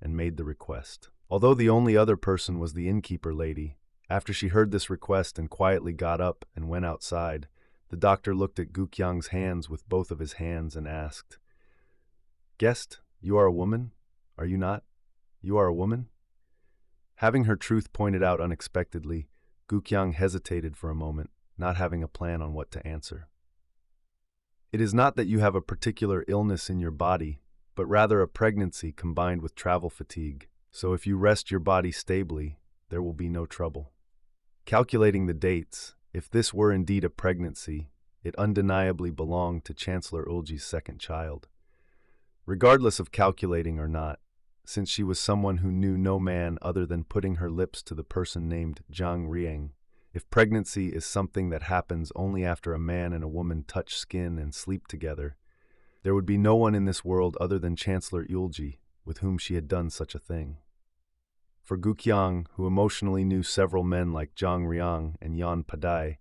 and made the request. Although the only other person was the innkeeper lady, after she heard this request and quietly got up and went outside, the doctor looked at Gook-hyang's hands with both of his hands and asked, "Guest, you are a woman, are you not?" You are a woman? Having her truth pointed out unexpectedly, Gook-hyang hesitated for a moment, not having a plan on what to answer. It is not that you have a particular illness in your body, but rather a pregnancy combined with travel fatigue, so if you rest your body stably, there will be no trouble. Calculating the dates, if this were indeed a pregnancy, it undeniably belonged to Chancellor Eulji's second child. Regardless of calculating or not, since she was someone who knew no man other than putting her lips to the person named Jang-ryang, if pregnancy is something that happens only after a man and a woman touch skin and sleep together, there would be no one in this world other than Chancellor Eulji with whom she had done such a thing. For Gook-hyang, who emotionally knew several men like Jang-ryang and Yan Padai,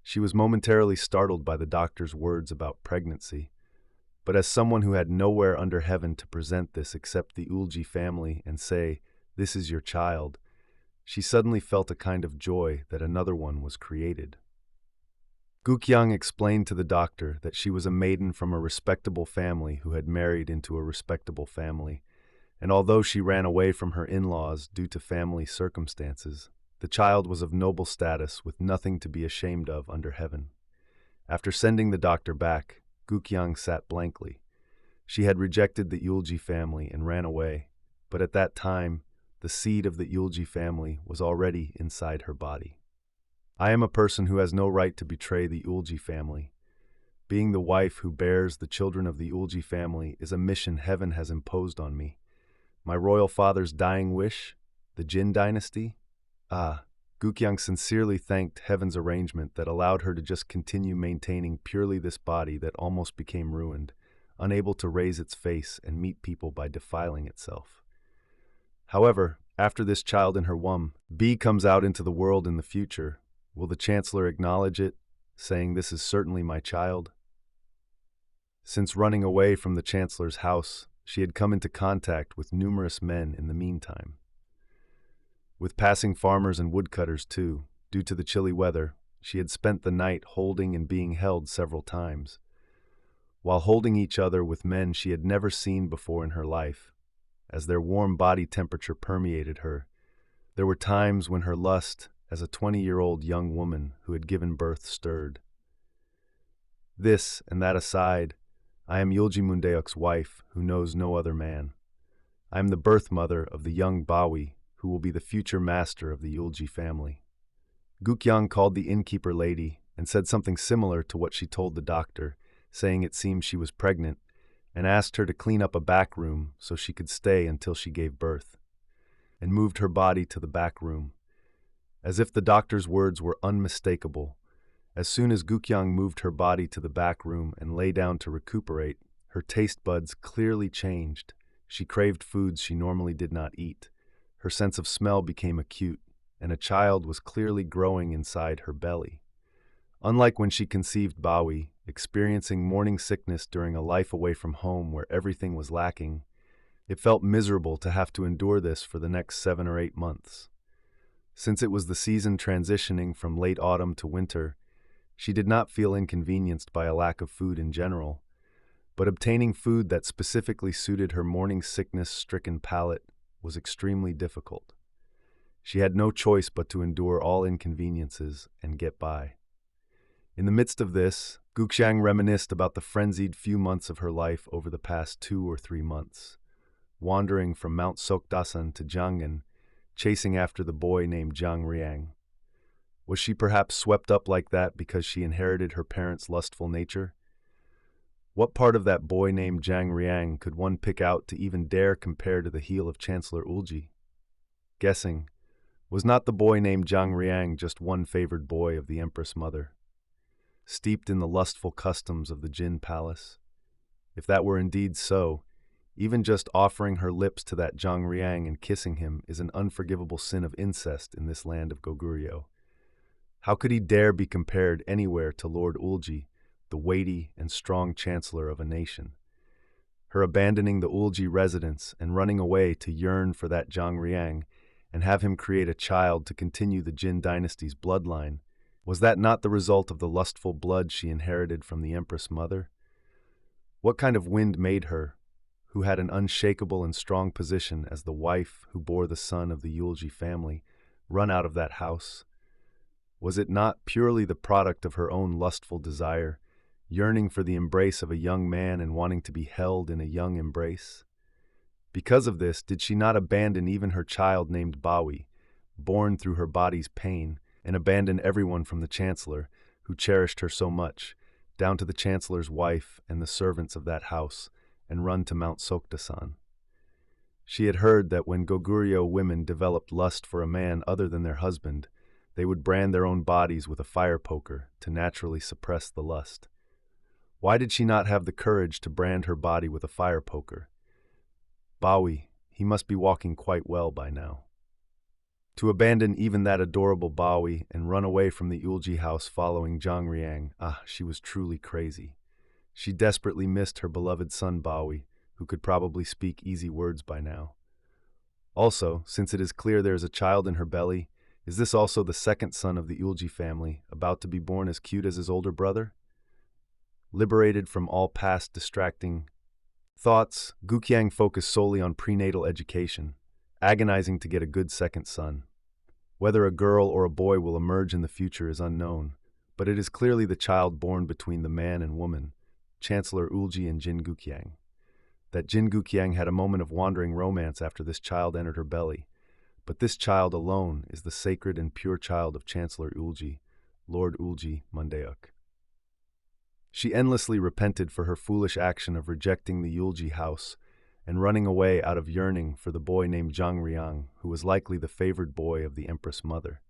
she was momentarily startled by the doctor's words about pregnancy. But as someone who had nowhere under heaven to present this except the Eulji family and say, "This is your child," she suddenly felt a kind of joy that another one was created. Gook-hyang explained to the doctor that she was a maiden from a respectable family who had married into a respectable family, and although she ran away from her in-laws due to family circumstances, the child was of noble status with nothing to be ashamed of under heaven. After sending the doctor back, Gook-hyang sat blankly. She had rejected the Eulji family and ran away, but at that time, the seed of the Eulji family was already inside her body. I am a person who has no right to betray the Eulji family. Being the wife who bears the children of the Eulji family is a mission heaven has imposed on me. My royal father's dying wish? The Jin dynasty? Gook-hyang sincerely thanked heaven's arrangement that allowed her to just continue maintaining purely this body that almost became ruined, unable to raise its face and meet people by defiling itself. However, after this child in her womb, B comes out into the world in the future, will the Chancellor acknowledge it, saying, "This is certainly my child"? Since running away from the Chancellor's house, she had come into contact with numerous men in the meantime. With passing farmers and woodcutters too, due to the chilly weather, she had spent the night holding and being held several times. While holding each other with men she had never seen before in her life, as their warm body temperature permeated her, there were times when her lust as a 20-year-old young woman who had given birth stirred. This and that aside, I am Eulji Mundeok's wife who knows no other man. I am the birth mother of the young Bawi, who will be the future master of the Eulji family. Gook-hyang called the innkeeper lady and said something similar to what she told the doctor, saying it seemed she was pregnant, and asked her to clean up a back room so she could stay until she gave birth, and moved her body to the back room. As if the doctor's words were unmistakable, as soon as Gook-hyang moved her body to the back room and lay down to recuperate, her taste buds clearly changed. She craved foods she normally did not eat. Her sense of smell became acute, and a child was clearly growing inside her belly. Unlike when she conceived Bawi, experiencing morning sickness during a life away from home where everything was lacking, it felt miserable to have to endure this for the next 7 or 8 months. Since it was the season transitioning from late autumn to winter, she did not feel inconvenienced by a lack of food in general, but obtaining food that specifically suited her morning sickness-stricken palate was extremely difficult. She had no choice but to endure all inconveniences and get by. In the midst of this, Gook-hyang reminisced about the frenzied few months of her life over the past 2 or 3 months, wandering from Mount Sokdasan to Jangan, chasing after the boy named Jang-ryang. Was she perhaps swept up like that because she inherited her parents' lustful nature? What part of that boy named Jang-ryang could one pick out to even dare compare to the heel of Chancellor Eulji? Guessing, was not the boy named Jang-ryang just one favored boy of the Empress Mother, steeped in the lustful customs of the Jin palace? If that were indeed so, even just offering her lips to that Jang-ryang and kissing him is an unforgivable sin of incest in this land of Goguryeo. How could he dare be compared anywhere to Lord Eulji, the weighty and strong chancellor of a nation? Her abandoning the Eulji residence and running away to yearn for that Jang-ryang and have him create a child to continue the Jin dynasty's bloodline, was that not the result of the lustful blood she inherited from the Empress Mother? What kind of wind made her, who had an unshakable and strong position as the wife who bore the son of the Eulji family, run out of that house? Was it not purely the product of her own lustful desire, yearning for the embrace of a young man and wanting to be held in a young embrace? Because of this, did she not abandon even her child named Bawi, born through her body's pain, and abandon everyone from the chancellor, who cherished her so much, down to the chancellor's wife and the servants of that house, and run to Mount Sokdasan? She had heard that when Goguryeo women developed lust for a man other than their husband, they would brand their own bodies with a fire poker to naturally suppress the lust. Why did she not have the courage to brand her body with a fire poker? Bawi, he must be walking quite well by now. To abandon even that adorable Bawi and run away from the Eulji house following Jang-ryang, she was truly crazy. She desperately missed her beloved son Bawi, who could probably speak easy words by now. Also, since it is clear there is a child in her belly, is this also the second son of the Eulji family, about to be born as cute as his older brother? Liberated from all past distracting thoughts, Gook-hyang focused solely on prenatal education, agonizing to get a good second son. Whether a girl or a boy will emerge in the future is unknown, but it is clearly the child born between the man and woman, Chancellor Eulji and Jin Gook-hyang. That Jin Gook-hyang had a moment of wandering romance after this child entered her belly, but this child alone is the sacred and pure child of Chancellor Eulji, Lord Eulji Mundeok. She endlessly repented for her foolish action of rejecting the Eulji house and running away out of yearning for the boy named Jang-ryang, who was likely the favored boy of the Empress Mother.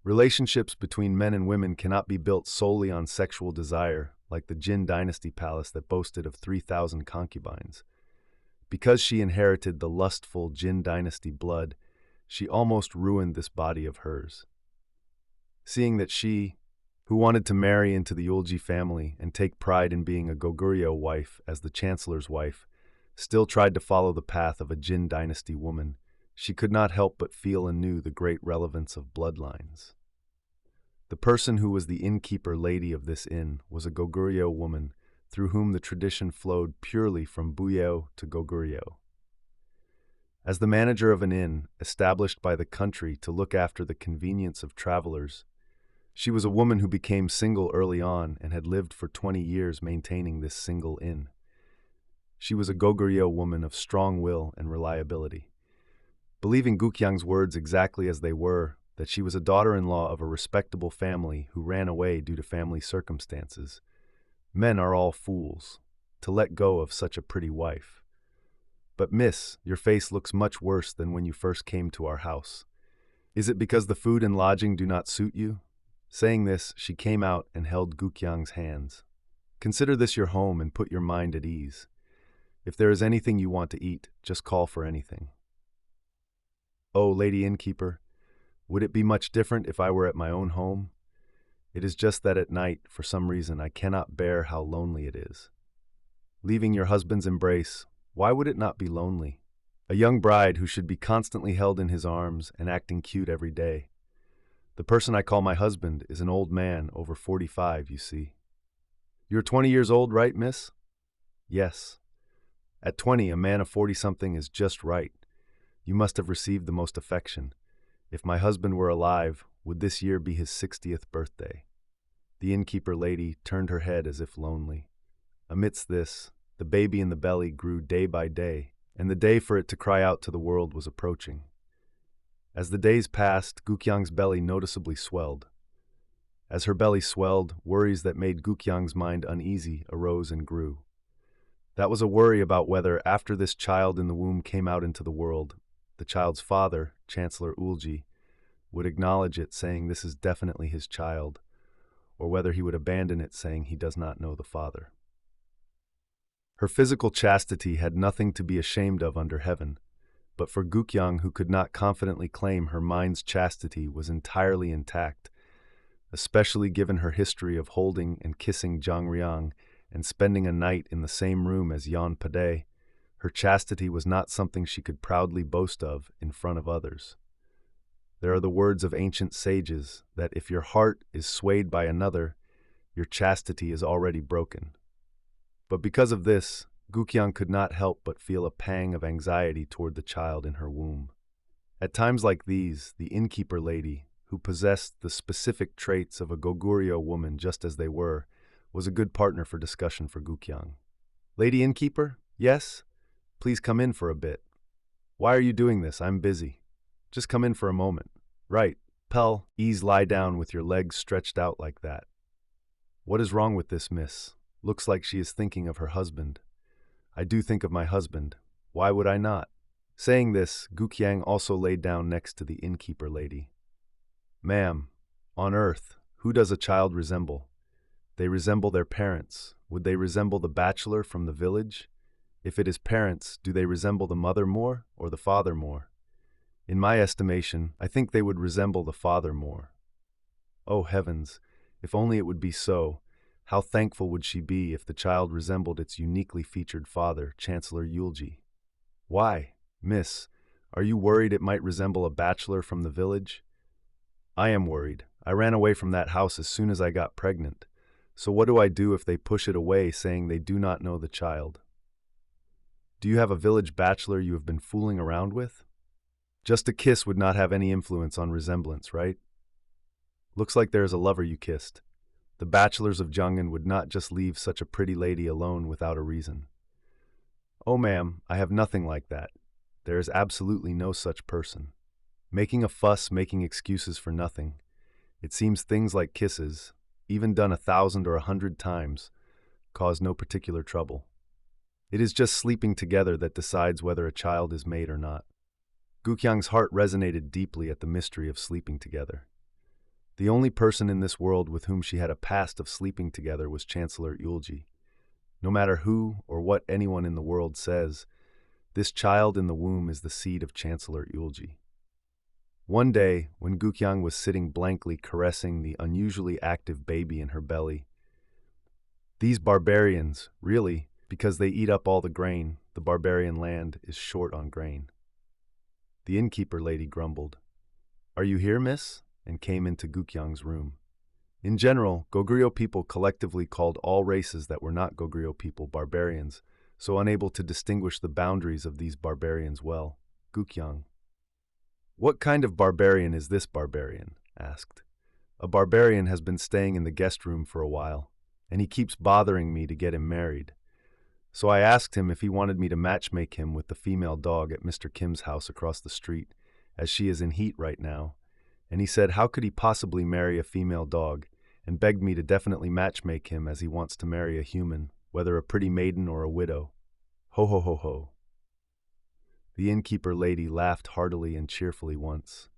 Relationships between men and women cannot be built solely on sexual desire, like the Jin dynasty palace that boasted of 3,000 concubines. Because she inherited the lustful Jin dynasty blood, she almost ruined this body of hers. Seeing that she, who wanted to marry into the Eulji family and take pride in being a Goguryeo wife as the chancellor's wife, still tried to follow the path of a Jin dynasty woman, she could not help but feel anew the great relevance of bloodlines. The person who was the innkeeper lady of this inn was a Goguryeo woman, through whom the tradition flowed purely from Buyeo to Goguryeo. As the manager of an inn, established by the country to look after the convenience of travelers, she was a woman who became single early on and had lived for 20 years maintaining this single inn. She was a Goguryeo woman of strong will and reliability. Believing Gook-hyang's words exactly as they were, that she was a daughter-in-law of a respectable family who ran away due to family circumstances, men are all fools, to let go of such a pretty wife. But miss, your face looks much worse than when you first came to our house. Is it because the food and lodging do not suit you? Saying this, she came out and held Gook-hyang's hands. Consider this your home and put your mind at ease. If there is anything you want to eat, just call for anything. Oh, lady innkeeper, would it be much different if I were at my own home? It is just that at night, for some reason, I cannot bear how lonely it is. Leaving your husband's embrace, why would it not be lonely? A young bride who should be constantly held in his arms and acting cute every day. The person I call my husband is an old man over 45, you see. You're 20 years old, right, miss? Yes. At 20, a man of 40-something is just right. You must have received the most affection. If my husband were alive, would this year be his 60th birthday? The innkeeper lady turned her head as if lonely. Amidst this, the baby in the belly grew day by day, and the day for it to cry out to the world was approaching. As the days passed, Gook-hyang's belly noticeably swelled. As her belly swelled, worries that made Gook-hyang's mind uneasy arose and grew. That was a worry about whether, after this child in the womb came out into the world, the child's father, Chancellor Eulji, would acknowledge it, saying this is definitely his child, or whether he would abandon it, saying he does not know the father. Her physical chastity had nothing to be ashamed of under heaven, but for Gook-hyang, who could not confidently claim her mind's chastity was entirely intact, especially given her history of holding and kissing Jang-ryang and spending a night in the same room as Yan Pade, her chastity was not something she could proudly boast of in front of others. There are the words of ancient sages that if your heart is swayed by another, your chastity is already broken. But because of this, Gook-hyang could not help but feel a pang of anxiety toward the child in her womb. At times like these, the innkeeper lady, who possessed the specific traits of a Goguryeo woman just as they were, was a good partner for discussion for Gook-hyang. "Lady innkeeper? Yes? Please come in for a bit." "Why are you doing this? I'm busy." "Just come in for a moment." "Right. Pell, ease lie down with your legs stretched out like that." "What is wrong with this miss? Looks like she is thinking of her husband." "I do think of my husband. Why would I not?" Saying this, Gook-hyang also laid down next to the innkeeper lady. "Ma'am, on earth, who does a child resemble? They resemble their parents. Would they resemble the bachelor from the village? If it is parents, do they resemble the mother more or the father more? In my estimation, I think they would resemble the father more." Oh heavens, if only it would be so. How thankful would she be if the child resembled its uniquely featured father, Chancellor Eulji. "Why, miss, are you worried it might resemble a bachelor from the village?" "I am worried. I ran away from that house as soon as I got pregnant. So what do I do if they push it away, saying they do not know the child?" "Do you have a village bachelor you have been fooling around with?" "Just a kiss would not have any influence on resemblance, right?" "Looks like there is a lover you kissed. The bachelors of Jungin would not just leave such a pretty lady alone without a reason." "Oh ma'am, I have nothing like that. There is absolutely no such person." Making a fuss, making excuses for nothing. It seems things like kisses, even done 1,000 or 100 times, cause no particular trouble. It is just sleeping together that decides whether a child is made or not. Gook-hyang's heart resonated deeply at the mystery of sleeping together. The only person in this world with whom she had a past of sleeping together was Chancellor Eulji. No matter who or what anyone in the world says, this child in the womb is the seed of Chancellor Eulji. One day, when Gook-hyang was sitting blankly caressing the unusually active baby in her belly, "These barbarians, really, because they eat up all the grain, the barbarian land is short on grain." The innkeeper lady grumbled. "Are you here, miss?" and came into Gook-hyang's room. In general, Goguryeo people collectively called all races that were not Goguryeo people barbarians, so unable to distinguish the boundaries of these barbarians well. Gook-hyang. "What kind of barbarian is this barbarian?" asked. "A barbarian has been staying in the guest room for a while, and he keeps bothering me to get him married. So I asked him if he wanted me to matchmake him with the female dog at Mr. Kim's house across the street, as she is in heat right now, and he said how could he possibly marry a female dog, and begged me to definitely matchmake him as he wants to marry a human, whether a pretty maiden or a widow. Ho ho ho ho." The innkeeper lady laughed heartily and cheerfully once.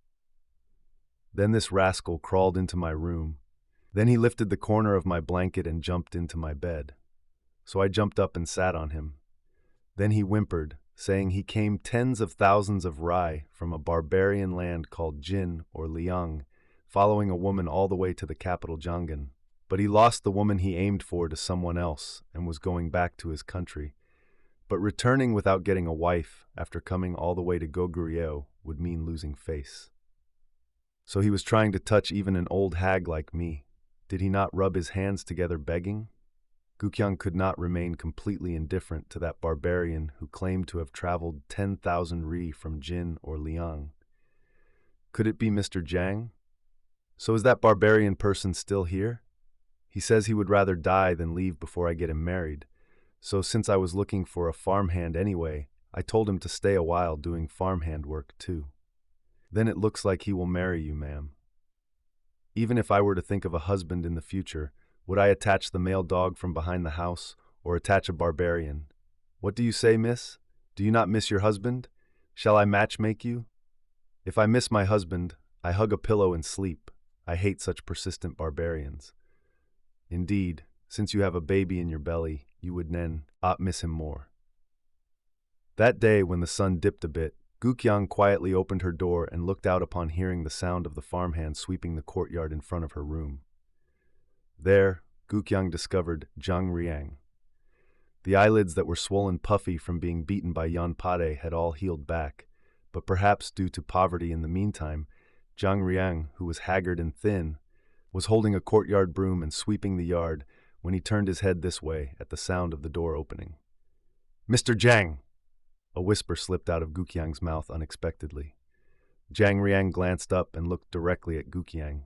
"Then this rascal crawled into my room. Then he lifted the corner of my blanket and jumped into my bed. So I jumped up and sat on him. Then he whimpered, saying he came tens of thousands of rai from a barbarian land called Jin or Liang, following a woman all the way to the capital Jangin. But he lost the woman he aimed for to someone else and was going back to his country. But returning without getting a wife after coming all the way to Goguryeo would mean losing face. So he was trying to touch even an old hag like me. Did he not rub his hands together begging?" Gook-hyang could not remain completely indifferent to that barbarian who claimed to have traveled 10,000 ri from Jin or Liang. Could it be Mr. Jang? "So is that barbarian person still here? He says he would rather die than leave before I get him married. So since I was looking for a farmhand anyway, I told him to stay a while doing farmhand work too." "Then it looks like he will marry you, ma'am." "Even if I were to think of a husband in the future, would I attach the male dog from behind the house or attach a barbarian? What do you say, miss? Do you not miss your husband? Shall I matchmake you?" "If I miss my husband, I hug a pillow and sleep. I hate such persistent barbarians." "Indeed, since you have a baby in your belly, you would then miss him more." That day, when the sun dipped a bit, Gook-hyang quietly opened her door and looked out upon hearing the sound of the farmhand sweeping the courtyard in front of her room. There, Gook-hyang discovered Jang-ryang. The eyelids that were swollen puffy from being beaten by Yanpade had all healed back, but perhaps due to poverty in the meantime, Jang-ryang, who was haggard and thin, was holding a courtyard broom and sweeping the yard when he turned his head this way at the sound of the door opening. Mr. Jang! A whisper slipped out of Gook-hyang's mouth unexpectedly. Jang-ryang glanced up and looked directly at Gook-hyang.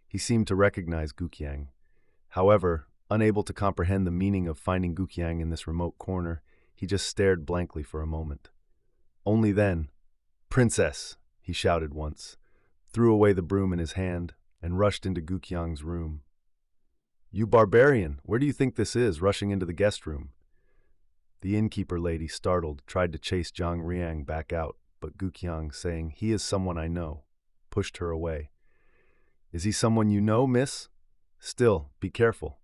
He seemed to recognize Gook-hyang. However, unable to comprehend the meaning of finding Gook-hyang in this remote corner, he just stared blankly for a moment. Only then, "Princess!" he shouted once, threw away the broom in his hand, and rushed into Gook-hyang's room. "You barbarian! Where do you think this is, rushing into the guest room?" The innkeeper lady, startled, tried to chase Jang-ryang back out, but Gook-hyang, saying, "He is someone I know," pushed her away. "Is he someone you know, miss? Still, be careful.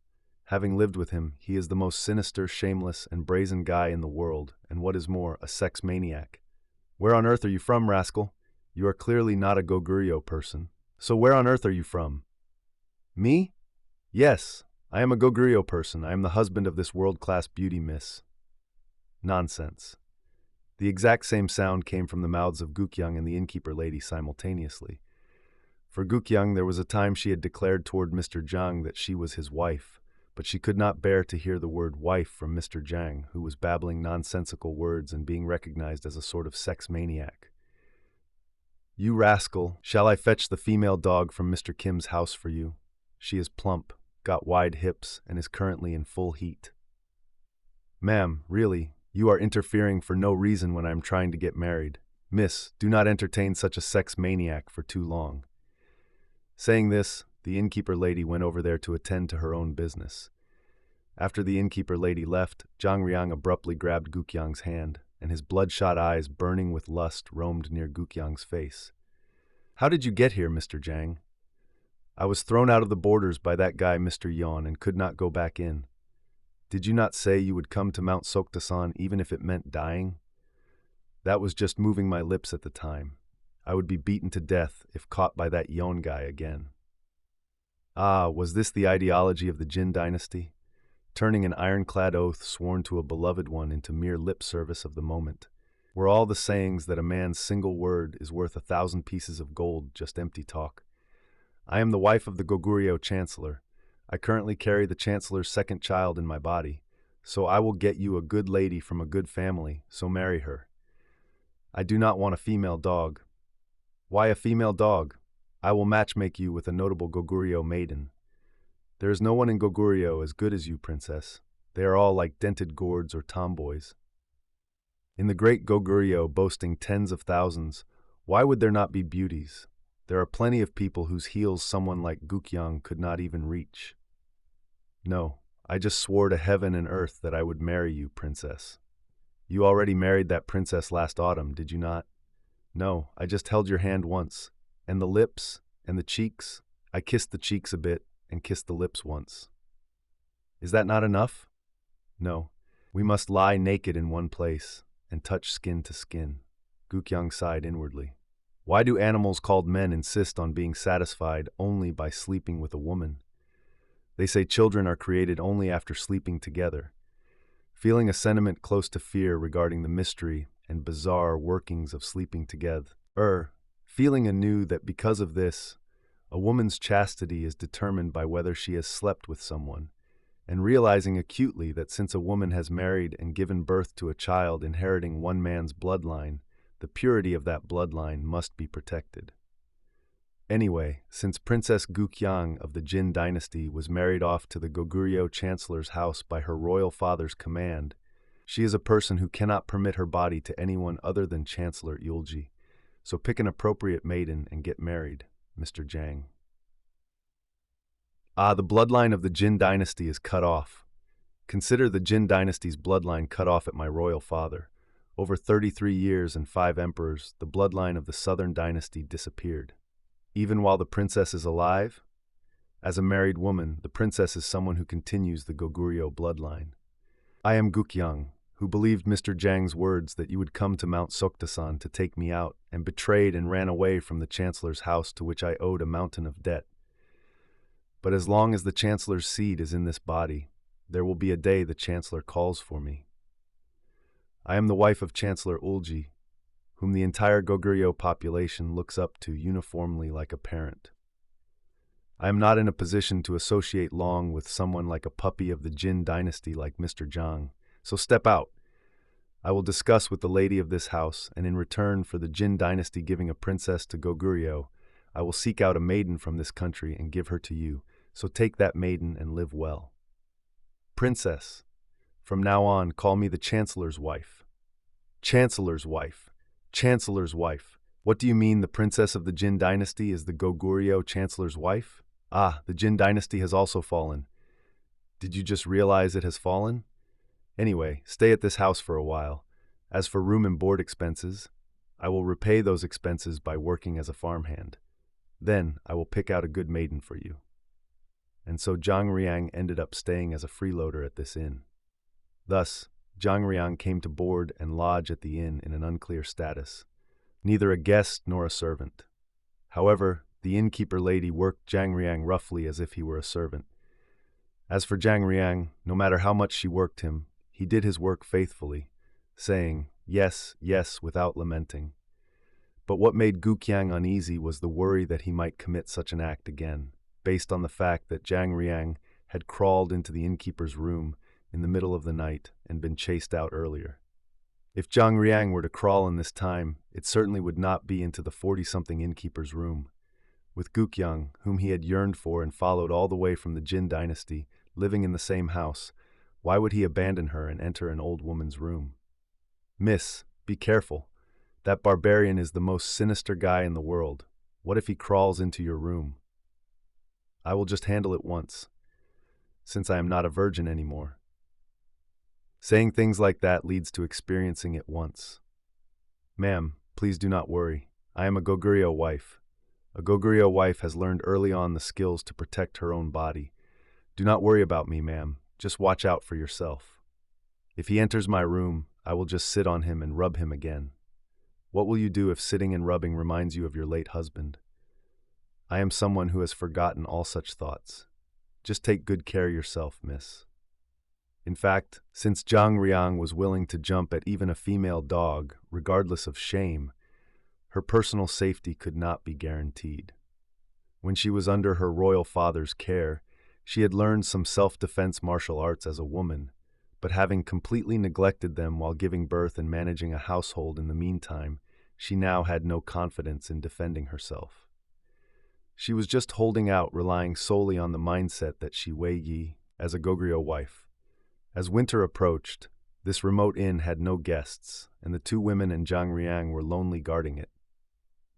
Having lived with him, he is the most sinister, shameless, and brazen guy in the world, and what is more, a sex maniac. Where on earth are you from, rascal? You are clearly not a Goguryeo person. So where on earth are you from?" "Me? Yes, I am a Goguryeo person. I am the husband of this world-class beauty, miss." Nonsense. The exact same sound came from the mouths of Gook-hyang and the innkeeper lady simultaneously. For Gook-hyang, there was a time she had declared toward Mr. Jang that she was his wife, but she could not bear to hear the word wife from Mr. Jang, who was babbling nonsensical words and being recognized as a sort of sex maniac. "You rascal, shall I fetch the female dog from Mr. Kim's house for you? She is plump, got wide hips, and is currently in full heat." "Ma'am, really, you are interfering for no reason when I am trying to get married. Miss, do not entertain such a sex maniac for too long." Saying this, the innkeeper lady went over there to attend to her own business. After the innkeeper lady left, Jang-ryang abruptly grabbed Gook-hyang's hand, and his bloodshot eyes, burning with lust, roamed near Gook-hyang's face. "How did you get here, Mr. Jang?" "I was thrown out of the borders by that guy, Mr. Yeon, and could not go back in." "Did you not say you would come to Mount Soktasan even if it meant dying?" "That was just moving my lips at the time. I would be beaten to death if caught by that Yeon guy again." Ah, was this the ideology of the Jin dynasty? Turning an ironclad oath sworn to a beloved one into mere lip service of the moment? Were all the sayings that a man's single word is worth 1,000 pieces of gold just empty talk? I am the wife of the Goguryeo chancellor. I currently carry the chancellor's second child in my body, so I will get you a good lady from a good family, so marry her. I do not want a female dog. Why a female dog? I will matchmake you with a notable Goguryeo maiden. There is no one in Goguryeo as good as you, princess. They are all like dented gourds or tomboys. In the great Goguryeo, boasting tens of thousands, why would there not be beauties? There are plenty of people whose heels someone like Gook-hyang could not even reach. No, I just swore to heaven and earth that I would marry you, princess. You already married that princess last autumn, did you not? No, I just held your hand once. And the lips, and the cheeks, I kissed the cheeks a bit, and kissed the lips once. Is that not enough? No, we must lie naked in one place, and touch skin to skin. Gook-hyang sighed inwardly. Why do animals called men insist on being satisfied only by sleeping with a woman? They say children are created only after sleeping together. Feeling a sentiment close to fear regarding the mystery and bizarre workings of sleeping together, feeling anew that because of this, a woman's chastity is determined by whether she has slept with someone, and realizing acutely that since a woman has married and given birth to a child inheriting one man's bloodline, the purity of that bloodline must be protected. Anyway, since Princess Gook-hyang of the Jin dynasty was married off to the Goguryeo chancellor's house by her royal father's command, she is a person who cannot permit her body to anyone other than Chancellor Eulji. So pick an appropriate maiden and get married, Mr. Jang. Ah, the bloodline of the Jin dynasty is cut off. Consider the Jin dynasty's bloodline cut off at my royal father. Over 33 years and 5 emperors, the bloodline of the southern dynasty disappeared. Even while the princess is alive? As a married woman, the princess is someone who continues the Goguryeo bloodline. I am Gook-hyang, who believed Mr. Jang's words that you would come to Mount Soktasan to take me out, and betrayed and ran away from the chancellor's house to which I owed a mountain of debt. But as long as the chancellor's seed is in this body, there will be a day the chancellor calls for me. I am the wife of Chancellor Eulji, whom the entire Goguryeo population looks up to uniformly like a parent. I am not in a position to associate long with someone like a puppy of the Jin dynasty like Mr. Jang, so step out. I will discuss with the lady of this house, and in return for the Jin dynasty giving a princess to Goguryeo, I will seek out a maiden from this country and give her to you, so take that maiden and live well. Princess, from now on call me the Chancellor's wife. Chancellor's wife. Chancellor's wife. What do you mean the princess of the Jin dynasty is the Goguryeo Chancellor's wife? Ah, the Jin dynasty has also fallen. Did you just realize it has fallen? Anyway, stay at this house for a while. As for room and board expenses, I will repay those expenses by working as a farmhand. Then I will pick out a good maiden for you. And so Jang-ryang ended up staying as a freeloader at this inn. Thus, Jang-ryang came to board and lodge at the inn in an unclear status, neither a guest nor a servant. However, the innkeeper lady worked Jang-ryang roughly as if he were a servant. As for Jang-ryang, no matter how much she worked him, he did his work faithfully, saying, yes, yes, without lamenting. But what made Gook-hyang uneasy was the worry that he might commit such an act again, based on the fact that Jang-ryang had crawled into the innkeeper's room in the middle of the night and been chased out earlier. If Jang-ryang were to crawl in this time, it certainly would not be into the 40-something innkeeper's room. With Gook-hyang, whom he had yearned for and followed all the way from the Jin dynasty, living in the same house, why would he abandon her and enter an old woman's room? Miss, be careful. That barbarian is the most sinister guy in the world. What if he crawls into your room? I will just handle it once, since I am not a virgin anymore. Saying things like that leads to experiencing it once. Ma'am, please do not worry. I am a Goguryeo wife. A Goguryeo wife has learned early on the skills to protect her own body. Do not worry about me, ma'am. Just watch out for yourself. If he enters my room, I will just sit on him and rub him again. What will you do if sitting and rubbing reminds you of your late husband? I am someone who has forgotten all such thoughts. Just take good care of yourself, miss. In fact, since Jang-ryang was willing to jump at even a female dog, regardless of shame, her personal safety could not be guaranteed. When she was under her royal father's care, she had learned some self-defense martial arts as a woman, but having completely neglected them while giving birth and managing a household in the meantime, she now had no confidence in defending herself. She was just holding out, relying solely on the mindset that she Wei Yi as a Goguryeo wife. As winter approached, this remote inn had no guests, and the two women and Jang-ryang were lonely guarding it.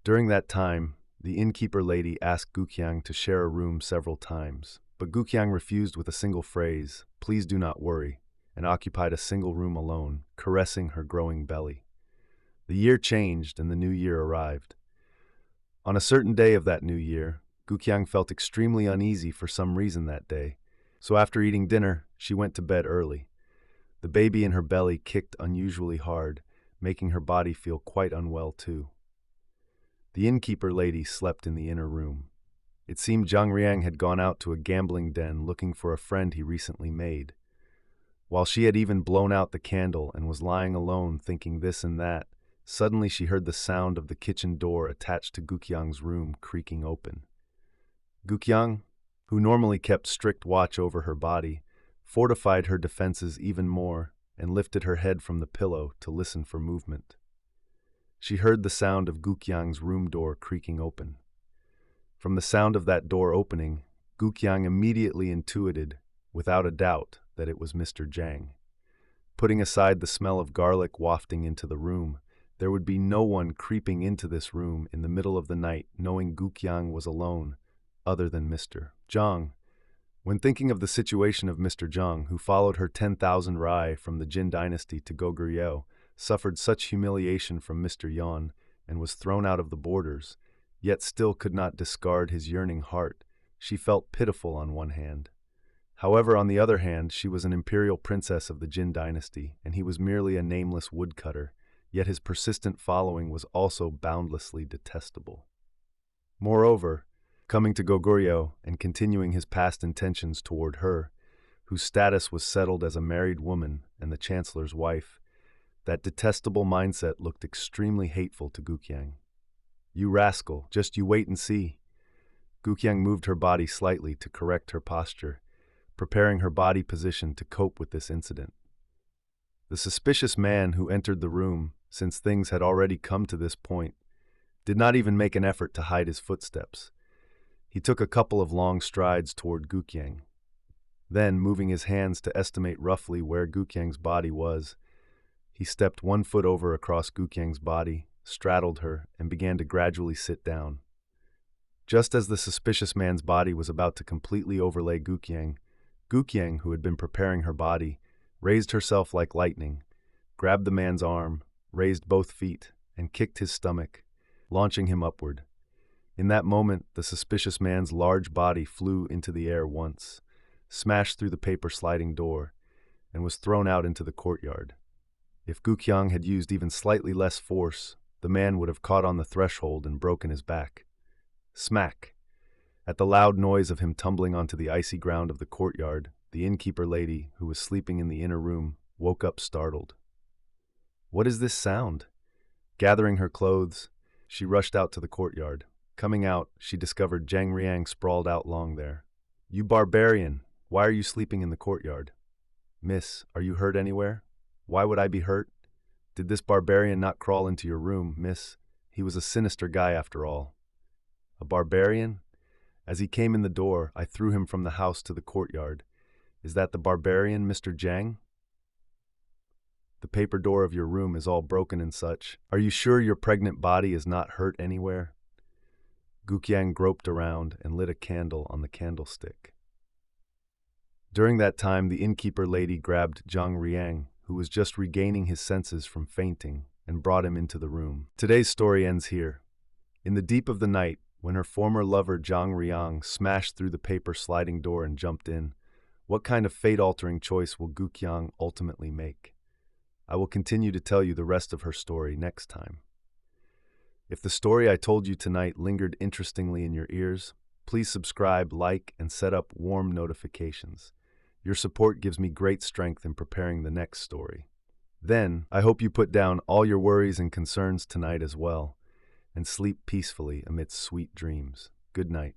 During that time, the innkeeper lady asked Gook-hyang to share a room several times, but Gook-hyang refused with a single phrase, "Please do not worry," and occupied a single room alone, caressing her growing belly. The year changed and the new year arrived. On a certain day of that new year, Gook-hyang felt extremely uneasy for some reason that day, so after eating dinner, she went to bed early. The baby in her belly kicked unusually hard, making her body feel quite unwell too. The innkeeper lady slept in the inner room. It seemed Jang-ryang had gone out to a gambling den looking for a friend he recently made. While she had even blown out the candle and was lying alone thinking this and that, suddenly she heard the sound of the kitchen door attached to Gook-hyang's room creaking open. Gook-hyang, who normally kept strict watch over her body, fortified her defenses even more and lifted her head from the pillow to listen for movement. She heard the sound of Gook-hyang's room door creaking open. From the sound of that door opening, Gook-hyang immediately intuited, without a doubt, that it was Mr. Jang. Putting aside the smell of garlic wafting into the room, there would be no one creeping into this room in the middle of the night knowing Gook-hyang was alone, other than Mr. Jang. When thinking of the situation of Mr. Jang, who followed her 10,000 rai from the Jin dynasty to Goguryeo, suffered such humiliation from Mr. Yon, and was thrown out of the borders, yet still could not discard his yearning heart, she felt pitiful on one hand. However, on the other hand, she was an imperial princess of the Jin dynasty, and he was merely a nameless woodcutter, yet his persistent following was also boundlessly detestable. Moreover, coming to Goguryeo and continuing his past intentions toward her, whose status was settled as a married woman and the chancellor's wife, that detestable mindset looked extremely hateful to Gook-hyang. "You rascal, just you wait and see." Gook-hyang moved her body slightly to correct her posture, preparing her body position to cope with this incident. The suspicious man who entered the room, since things had already come to this point, did not even make an effort to hide his footsteps. He took a couple of long strides toward Gook-hyang. Then, moving his hands to estimate roughly where Gook-hyang's body was, he stepped 1 foot over across Gook-hyang's body, straddled her, and began to gradually sit down. Just as the suspicious man's body was about to completely overlay Gook-hyang, Gook-hyang, who had been preparing her body, raised herself like lightning, grabbed the man's arm, raised both feet, and kicked his stomach, launching him upward. In that moment, the suspicious man's large body flew into the air once, smashed through the paper sliding door, and was thrown out into the courtyard. If Gook-hyang had used even slightly less force, the man would have caught on the threshold and broken his back. Smack! At the loud noise of him tumbling onto the icy ground of the courtyard, the innkeeper lady, who was sleeping in the inner room, woke up startled. What is this sound? Gathering her clothes, she rushed out to the courtyard. Coming out, she discovered Jang-ryang sprawled out long there. "You barbarian! Why are you sleeping in the courtyard?" "Miss, are you hurt anywhere?" "Why would I be hurt? Did this barbarian not crawl into your room, miss? He was a sinister guy after all." "A barbarian? As he came in the door, I threw him from the house to the courtyard. Is that the barbarian, Mr. Jang? The paper door of your room is all broken and such. Are you sure your pregnant body is not hurt anywhere?" Gook-hyang groped around and lit a candle on the candlestick. During that time, the innkeeper lady grabbed Jang-ryang, who was just regaining his senses from fainting, and brought him into the room. Today's story ends here. In the deep of the night, when her former lover Jang-ryang smashed through the paper sliding door and jumped in, what kind of fate-altering choice will Gook-hyang ultimately make? I will continue to tell you the rest of her story next time. If the story I told you tonight lingered interestingly in your ears, please subscribe, like, and set up warm notifications. Your support gives me great strength in preparing the next story. Then, I hope you put down all your worries and concerns tonight as well, and sleep peacefully amidst sweet dreams. Good night.